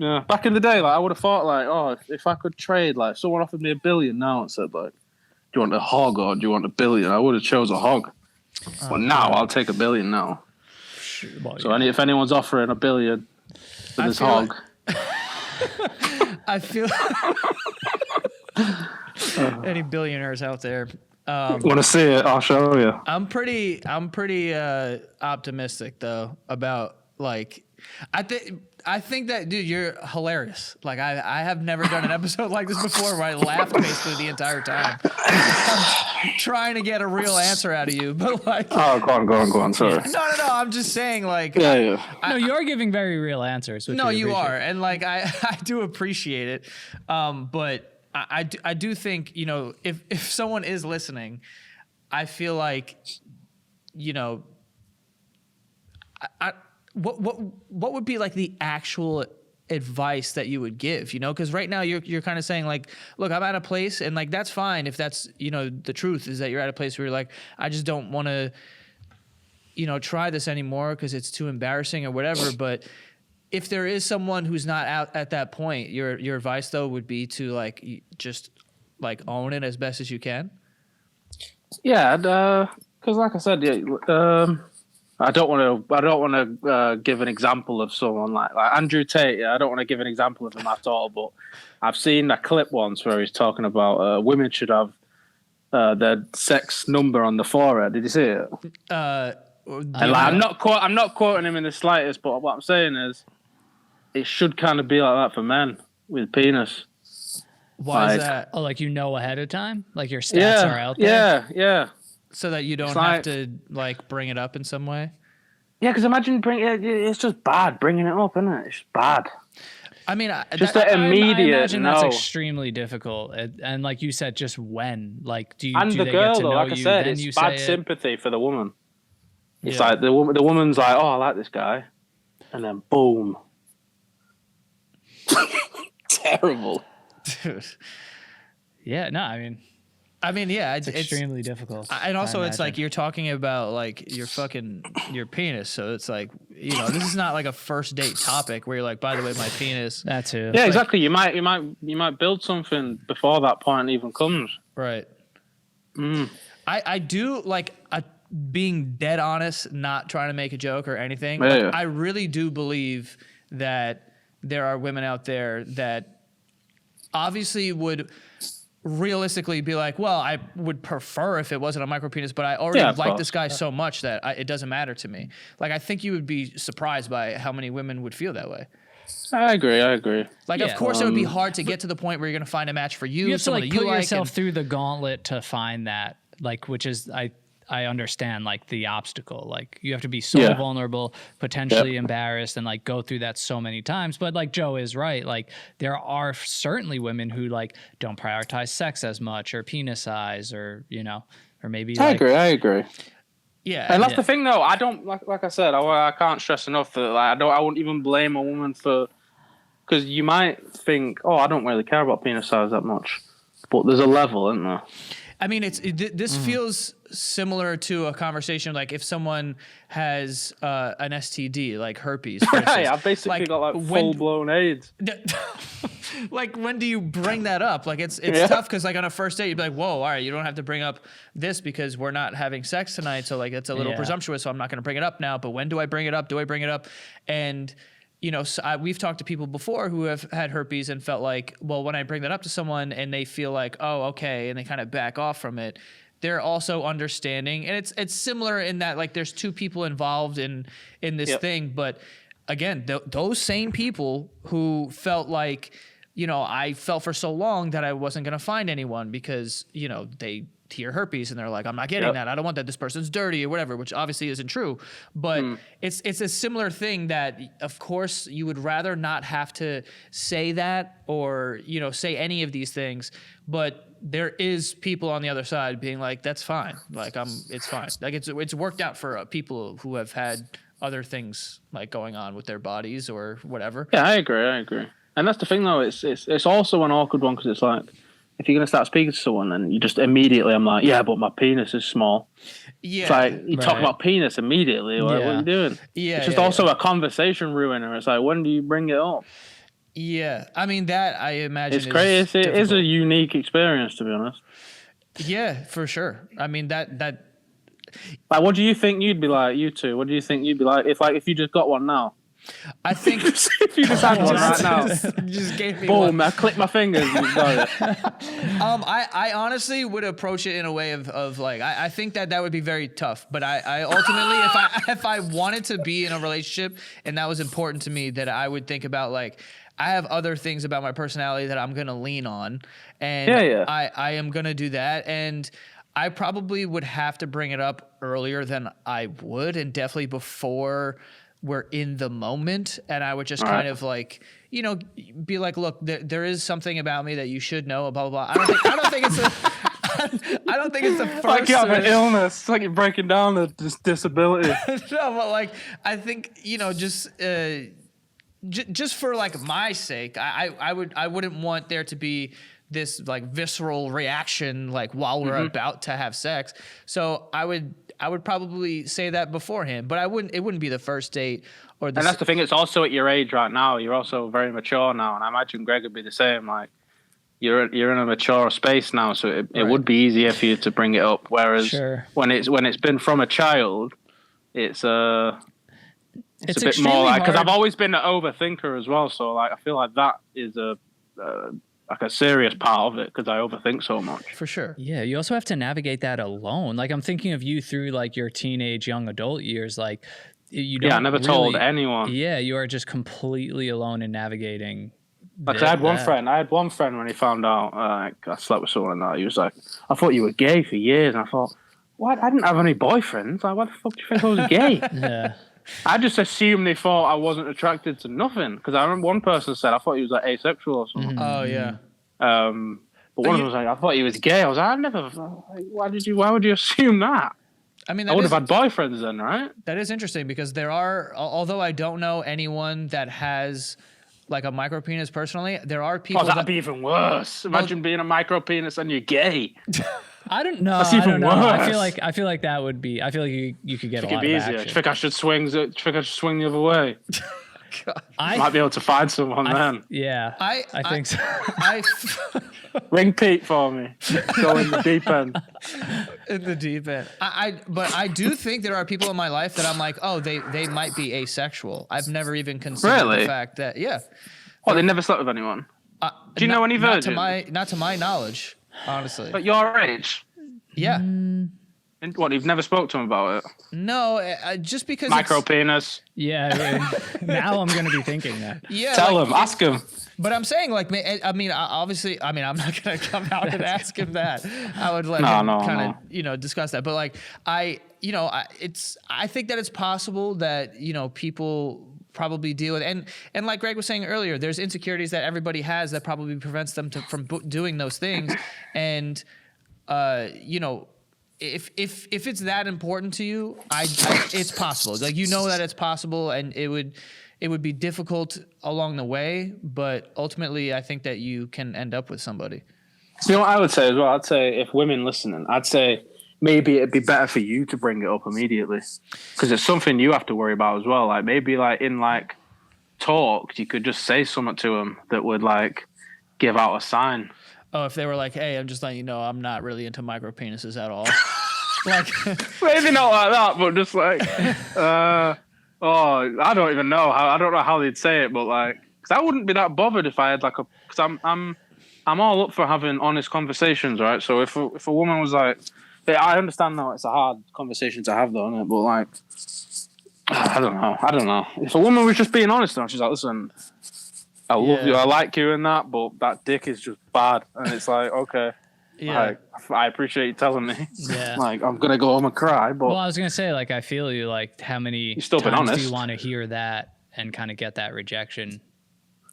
S1: yeah. Back in the day, like I would have thought, like, oh, if I could trade, like, if someone offered me $1 billion now and said, like, do you want a hog or do you want $1 billion? I would have chose a hog. But now I'll take $1 billion now. So if anyone's offering $1 billion for this hog,
S3: I feel any billionaires out there.
S1: Want to see it? I'll show you.
S3: I'm pretty optimistic though about like. I think that, dude, you're hilarious. Like I have never done an episode like this before where I laughed basically the entire time. I'm trying to get a real answer out of you, but like.
S1: Oh, go on. Sorry.
S3: No. I'm just saying, like.
S1: Yeah.
S2: No, you're giving very real answers.
S3: No, you are, and like I do appreciate it, but I do think if someone is listening, I feel like What would be like the actual advice that you would give, because right now you're kind of saying like, look, I'm at a place and like, that's fine. If that's, the truth is that you're at a place where you're like, I just don't want to, try this anymore because it's too embarrassing or whatever. But if there is someone who's not out at that point, your advice though would be to like, just like own it as best as you can.
S1: Yeah. Cause like I said, I don't want to give an example of someone like Andrew Tate. I don't want to give an example of him at all. But I've seen a clip once where he's talking about women should have their sex number on the forehead. Did you see it? I'm not quoting him in the slightest. But what I'm saying is, it should kind of be like that for men with penis.
S3: Why is that?
S2: Oh, like ahead of time, like your stats are out there.
S1: Yeah.
S3: So that you don't have to like bring it up in some way.
S1: Yeah, because imagine it's just bad bringing it up, isn't it? It's just bad.
S3: I mean,
S1: just immediate.
S2: I imagine that's extremely difficult, and like you said, just when, like, do
S1: and
S2: do
S1: the
S2: they
S1: girl,
S2: get to
S1: though,
S2: know
S1: like
S2: you?
S1: I said,
S2: then
S1: it's bad sympathy for the woman. It's like the woman's like, oh, I like this guy, and then boom, terrible.
S3: Dude.
S2: Yeah, no, I mean, yeah, it's extremely difficult.
S3: And also, it's like you're talking about like your penis. So it's like, this is not like a first date topic where you're like, by the way, my penis.
S2: That too.
S1: Yeah, exactly. You might build something before that point even comes.
S3: Right. I do like being dead honest, not trying to make a joke or anything.
S1: Yeah,
S3: Like,
S1: yeah.
S3: I really do believe that there are women out there that obviously would realistically be like, well, I would prefer if it wasn't a micropenis, but I already
S1: Yeah, of
S3: like
S1: course.
S3: this guy so much that it doesn't matter to me. Like, I think you would be surprised by how many women would feel that way.
S1: I agree.
S3: Like,
S2: Yeah.
S3: of course, it would be hard to get to the point where you're going to find a match for you.
S2: You have to
S3: someone
S2: like
S3: that you
S2: put yourself
S3: and-
S2: through the gauntlet to find that, like, which is I understand like the obstacle. Like you have to be so
S1: Yeah.
S2: vulnerable, potentially embarrassed, and like go through that so many times. But like Joe is right. Like there are certainly women who like don't prioritize sex as much or penis size or or maybe.
S1: I agree.
S3: Yeah,
S1: And that's the thing, though. I don't like I said. I can't stress enough that like, I wouldn't even blame a woman for, because you might think, oh, I don't really care about penis size that much, but there's a level, isn't there?
S3: I mean, this feels similar to a conversation like if someone has an STD, like herpes. For instance.
S1: I've basically got like
S3: when-
S1: full blown AIDS.
S3: Like, when do you bring that up? Like, it's tough because like on a first date, you'd be like, whoa, all right, you don't have to bring up this because we're not having sex tonight. So like, it's a little presumptuous. So I'm not going to bring it up now. But when do I bring it up? Do I bring it up? And so we've talked to people before who have had herpes and felt like, well, when I bring that up to someone and they feel like, oh, okay, and they kind of back off from it, they're also understanding. And it's similar in that like there's two people involved in this thing. But again, those same people who felt like, I felt for so long that I wasn't going to find anyone because, they hear herpes and they're like, I'm not getting that. I don't want that. This person's dirty or whatever, which obviously isn't true. But it's a similar thing that, of course, you would rather not have to say that or, say any of these things. But there is people on the other side being like, that's fine. Like, it's fine. Like, it's worked out for people who have had other things like going on with their bodies or whatever.
S1: Yeah, I agree. And that's the thing, though. It's also an awkward one because it's like, if you're going to start speaking to someone and you just immediately, I'm like, yeah, but my penis is small.
S3: Yeah.
S1: It's like, you talk about penis immediately. Like, what are you doing?
S3: Yeah.
S1: It's just also a conversation ruiner. It's like, when do you bring it up?
S3: Yeah. I mean, that I imagine
S1: It's crazy. It is a
S3: difficult.
S1: unique experience, to be honest.
S3: Yeah, for sure. I mean, that
S1: Like, what do you think you'd be like, you two? What do you think you'd be like if you just got one now?
S3: I think
S1: If you just had one right now.
S3: just gave me
S1: Boom,
S3: one.
S1: I click my fingers and you've got it.
S3: I honestly would approach it in a way of like I think that would be very tough. But I ultimately if I wanted to be in a relationship and that was important to me, that I would think about like I have other things about my personality that I'm gonna lean on, and I am gonna do that, and I probably would have to bring it up earlier than I would, and definitely before we're in the moment, and I would just kind of like, be like, look, there is something about me that you should know, blah, blah, blah. I don't think it's I don't think it's the first.
S1: Like you have an illness. It's like you're breaking down this disability.
S3: No, but like, I think, just for like my sake, I wouldn't want there to be this like visceral reaction like while we're about to have sex. So I would probably say that beforehand, but it wouldn't be the first date or the
S1: And that's the thing, it's also at your age right now. You're also very mature now, and I imagine Greg would be the same. Like you're in a mature space now, so it would be easier for you to bring it up. Whereas when it's been from a child, it's a bit more like, because I've always been an overthinker as well. So like I feel like that is like a serious part of it because I overthink so much.
S3: For sure.
S2: Yeah, you also have to navigate that alone. Like I'm thinking of you through like your teenage, young adult years. Like you don't.
S1: Yeah, I never told anyone.
S2: Yeah, you are just completely alone in navigating.
S1: Like I had one friend. I had one friend when he found out I slept with someone like that. He was like, "I thought you were gay for years," and I thought, "What? I didn't have any boyfriends. Like, why the fuck do you think I was gay?"
S2: Yeah.
S1: I just assumed they thought I wasn't attracted to nothing. Because I remember one person said I thought he was like asexual or something.
S3: Oh yeah.
S1: But one of them was like, I thought he was gay. I was like, I never. Why would you assume that?
S3: I mean,
S1: I would have had boyfriends then, right?
S3: That is interesting because there are, although I don't know anyone that has like a micropenis personally, there are people.
S1: Oh, that'd be even worse. Imagine being a micropenis and you're gay.
S2: I don't know.
S1: That's even worse.
S2: I feel like that would be. I feel like you could get a lot of
S1: easier.
S2: action.
S1: Do you think I should swing? Do you think I should swing the other way?
S3: God.
S1: I might be able to find someone then.
S2: Yeah, I think so.
S1: Ring Pete for me. Go in the deep end.
S3: In the deep end. But I do think there are people in my life that I'm like, oh, they might be asexual. I've never even considered the fact that, yeah.
S1: What, they never slept with anyone? Do you know any virgins?
S3: Not to my knowledge, honestly.
S1: At your age?
S3: Yeah.
S1: What, you've never spoke to him about it?
S3: No, just because
S1: Micropenis.
S2: Yeah. Now I'm going to be thinking that.
S3: Yeah.
S1: Tell him, ask him.
S3: But I'm saying, like, I mean, obviously, I mean, I'm not going to come out and ask him that. I would let him kind of, discuss that. But like, I think that it's possible that, people probably deal with, and like Greg was saying earlier, there's insecurities that everybody has that probably prevents them from doing those things. And, if it's that important to you, it's possible. Like, that it's possible, and it would be difficult along the way, but ultimately I think that you can end up with somebody.
S1: So, what I would say as well, I'd say if women listening, I'd say maybe it'd be better for you to bring it up immediately, because it's something you have to worry about as well. Like, maybe like in like talk, you could just say something to them that would like give out a sign.
S3: Oh, if they were like, hey, I'm just letting you know I'm not really into micropenises at all. Like,
S1: maybe not like that, but just like, I don't even know how. I don't know how they'd say it, but like, because I wouldn't be that bothered if I had like because I'm all up for having honest conversations, right? So if a woman was like, I understand now it's a hard conversation to have, though, isn't it? But like, I don't know. If a woman was just being honest, though, she's like, listen, I love you, I like you and that, but that dick is just bad, and it's like, okay. Yeah. Like, I appreciate you telling me. Yeah. Like, I'm going to go home and cry. But
S2: well, I was going to say, like, I feel you. Like, how many times do you want to hear that and kind of get that rejection?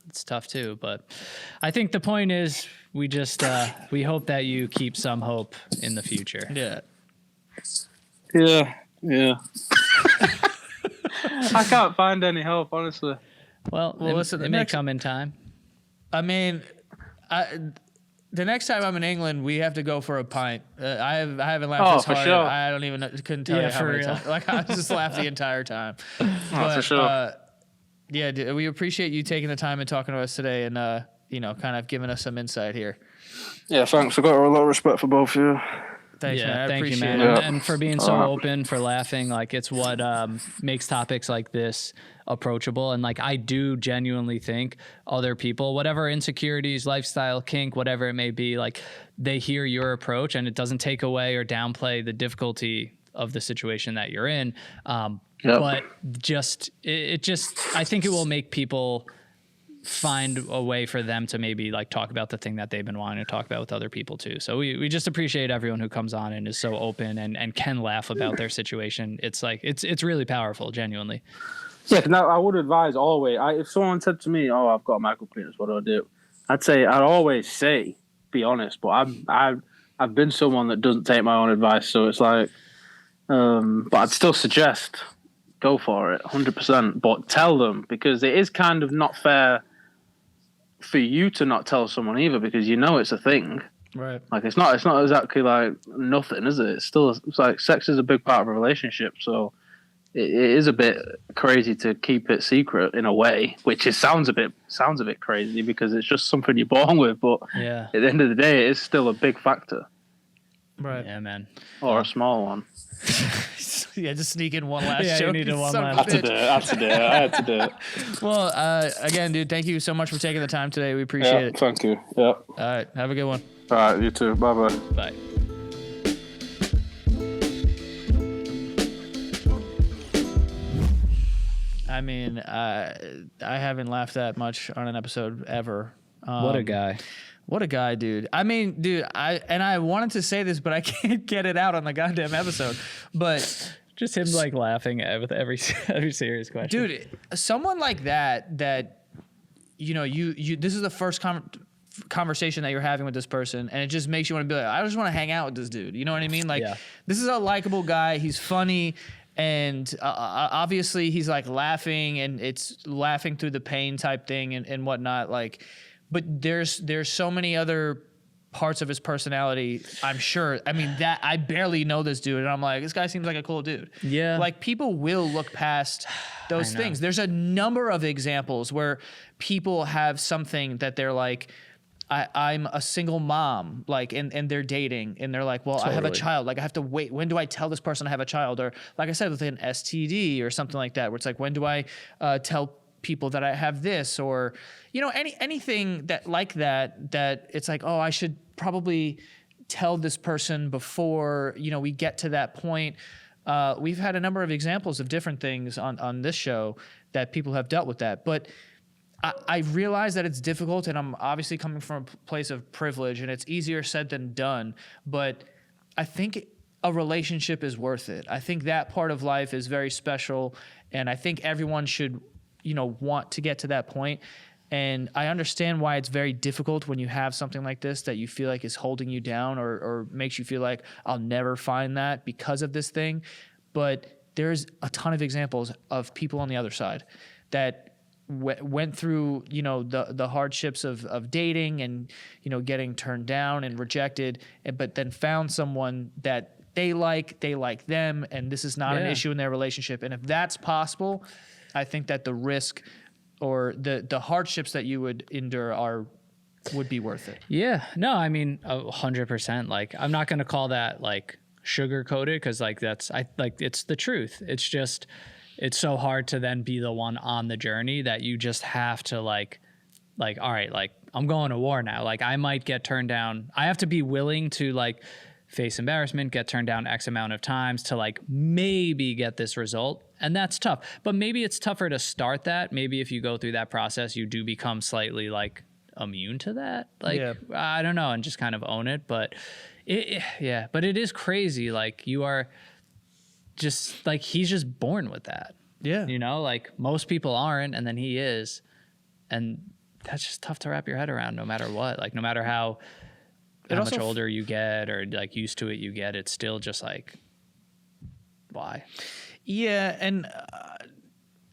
S2: It's tough, too. But I think the point is we just we hope that you keep some hope in the future.
S3: Yeah.
S1: Yeah. I can't find any hope, honestly.
S2: Well, listen, it may come in time.
S3: I mean, the next time I'm in England, we have to go for a pint. I haven't laughed this hard. Sure. I don't even couldn't tell you how many times. Like, I just laughed the entire time. But,
S1: for sure.
S3: We appreciate you taking the time and talking to us today, and kind of giving us some insight here.
S1: Yeah, thanks. I've got a lot of respect for both of you.
S3: Thanks, man. I appreciate
S2: you, man. And for being so open, for laughing. Like, it's what makes topics like this approachable. And like, I do genuinely think other people, whatever insecurities, lifestyle, kink, whatever it may be, like, they hear your approach, and it doesn't take away or downplay the difficulty of the situation that you're in. But I think it will make people find a way for them to maybe like talk about the thing that they've been wanting to talk about with other people too. So we just appreciate everyone who comes on and is so open and can laugh about their situation. It's like, it's really powerful, genuinely.
S1: Yeah, now I would advise always, if someone said to me, "Oh, I've got a micropenis, what do I do?" I'd always say, be honest. But I've been someone that doesn't take my own advice, so it's like, but I'd still suggest go for it, 100%. But tell them, because it is kind of not fair for you to not tell someone either, because it's a thing.
S3: Right.
S1: Like, it's not exactly like nothing, is it? It's like sex is a big part of a relationship, so it is a bit crazy to keep it secret in a way, which sounds a bit crazy because it's just something you're born with, but at the end of the day, it is still a big factor.
S3: Right.
S2: Yeah, man.
S1: Or a small one.
S3: Yeah, just sneak in one last joke.
S2: You needed one last.
S1: I had to do it.
S3: Well, again, dude, thank you so much for taking the time today. We appreciate it.
S1: Thank you. Yeah.
S3: All right, have a good one.
S1: All right, you too. Bye-bye.
S2: Bye.
S3: I mean, I haven't laughed that much on an episode ever.
S2: What a guy.
S3: What a guy, dude. I mean, dude, I wanted to say this, but I can't get it out on the goddamn episode. But
S2: just him like laughing with every serious question.
S3: Dude, someone like that you this is the first conversation that you're having with this person, and it just makes you want to be like, I just want to hang out with this dude. You know what I mean? Like, This is a likable guy. He's funny. And obviously he's like laughing, and it's laughing through the pain type thing and whatnot. Like, but there's so many other parts of his personality, I'm sure. I mean, that I barely know this dude, and I'm like, this guy seems like a cool dude.
S2: Yeah.
S3: Like, people will look past those things. There's a number of examples where people have something that they're like, I'm a single mom, like, and they're dating, and they're like, well, I have a child. Like, I have to wait. When do I tell this person I have a child? Or like I said, with an STD or something like that, where it's like, when do I tell people that I have this? Or, you know, anything that like that it's like, oh, I should probably tell this person before, you know, we get to that point. We've had a number of examples of different things on this show that people have dealt with that. But I realize that it's difficult, and I'm obviously coming from a place of privilege, and it's easier said than done. But I think a relationship is worth it. I think that part of life is very special, and I think everyone should, you know, want to get to that point. And I understand why it's very difficult when you have something like this that you feel like is holding you down or makes you feel like I'll never find that because of this thing. But there's a ton of examples of people on the other side that went through, you know, the hardships of dating and, you know, getting turned down and rejected, but then found someone that they like them, and this is not an issue in their relationship. And if that's possible, I think that the risk or the hardships that you would endure would be worth it.
S2: Yeah, no, I mean, 100%. Like, I'm not going to call that like sugar coated, because like it's the truth. It's just, it's so hard to then be the one on the journey that you just have to like, all right, like, I'm going to war now. Like, I might get turned down. I have to be willing to like face embarrassment, get turned down X amount of times to like maybe get this result. And that's tough. But maybe it's tougher to start that. Maybe if you go through that process, you do become slightly like immune to that. Like, I don't know, and just kind of own it. But but it is crazy. Like, you are just like, he's just born with that.
S3: Yeah.
S2: You know, like most people aren't, and then he is. And that's just tough to wrap your head around no matter what. Like, no matter how much older you get or like used to it you get, it's still just like, why?
S3: Yeah. And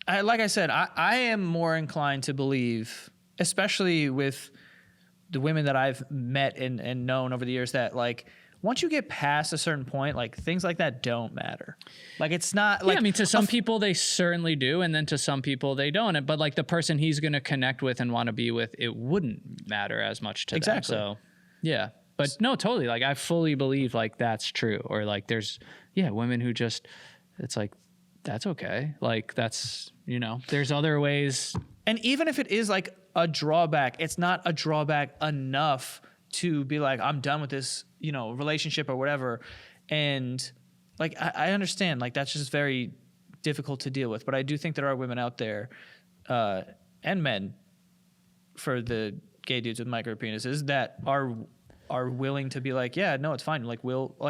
S3: like I said, I am more inclined to believe, especially with the women that I've met and known over the years, that like, once you get past a certain point, like, things like that don't matter. Like, it's not like,
S2: I mean, to some people they certainly do, and then to some people they don't. But like, the person he's going to connect with and want to be with, it wouldn't matter as much to them. So yeah. But no, totally. Like, I fully believe like that's true. Or like, there's women who just, it's like, that's okay. Like, that's, you know, there's other ways.
S3: And even if it is like a drawback, it's not a drawback enough to be like, I'm done with this, you know, relationship or whatever. And like, I understand, like, that's just very difficult to deal with. But I do think there are women out there, and men, for the gay dudes with micropenises, that are willing to be like, yeah, no, it's fine. Like,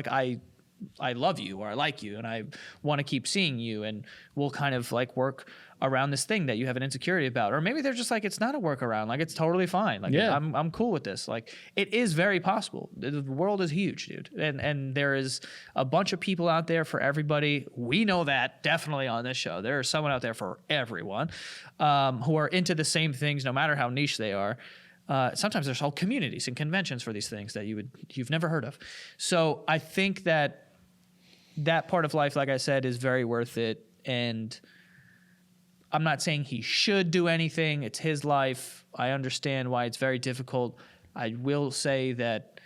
S3: I love you, or I like you, and I want to keep seeing you, and we'll kind of like work around this thing that you have an insecurity about. Or maybe they're just like, it's not a workaround. Like, it's totally fine. Like, I'm cool with this. Like, it is very possible. The world is huge, dude. And there is a bunch of people out there for everybody. We know that definitely on this show. There is someone out there for everyone, who are into the same things, no matter how niche they are. Sometimes there's whole communities and conventions for these things that you've never heard of. So I think that part of life, like I said, is very worth it. And I'm not saying he should do anything. It's his life. I understand why it's very difficult. I will say that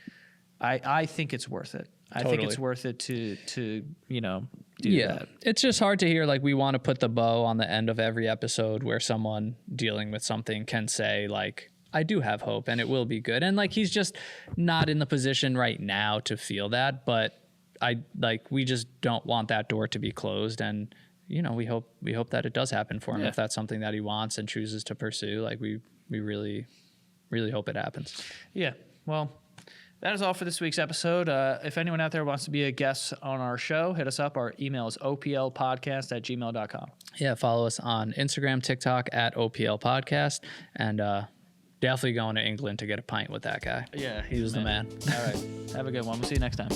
S3: I think it's worth it. I think it's worth it to you know, do that.
S2: It's just hard to hear. Like, we want to put the bow on the end of every episode where someone dealing with something can say like, I do have hope and it will be good. And like, he's just not in the position right now to feel that, but we just don't want that door to be closed. And, you know, we hope that it does happen for him. If that's something that he wants and chooses to pursue. Like, we really, really hope it happens.
S3: Yeah. Well, that is all for this week's episode. If anyone out there wants to be a guest on our show, hit us up. Our email is oplpodcast@gmail.com.
S2: Yeah. Follow us on Instagram, TikTok @oplpodcast, and, definitely going to England to get a pint with that guy.
S3: Yeah.
S2: He was the man.
S3: All right. Have a good one. We'll see you next time.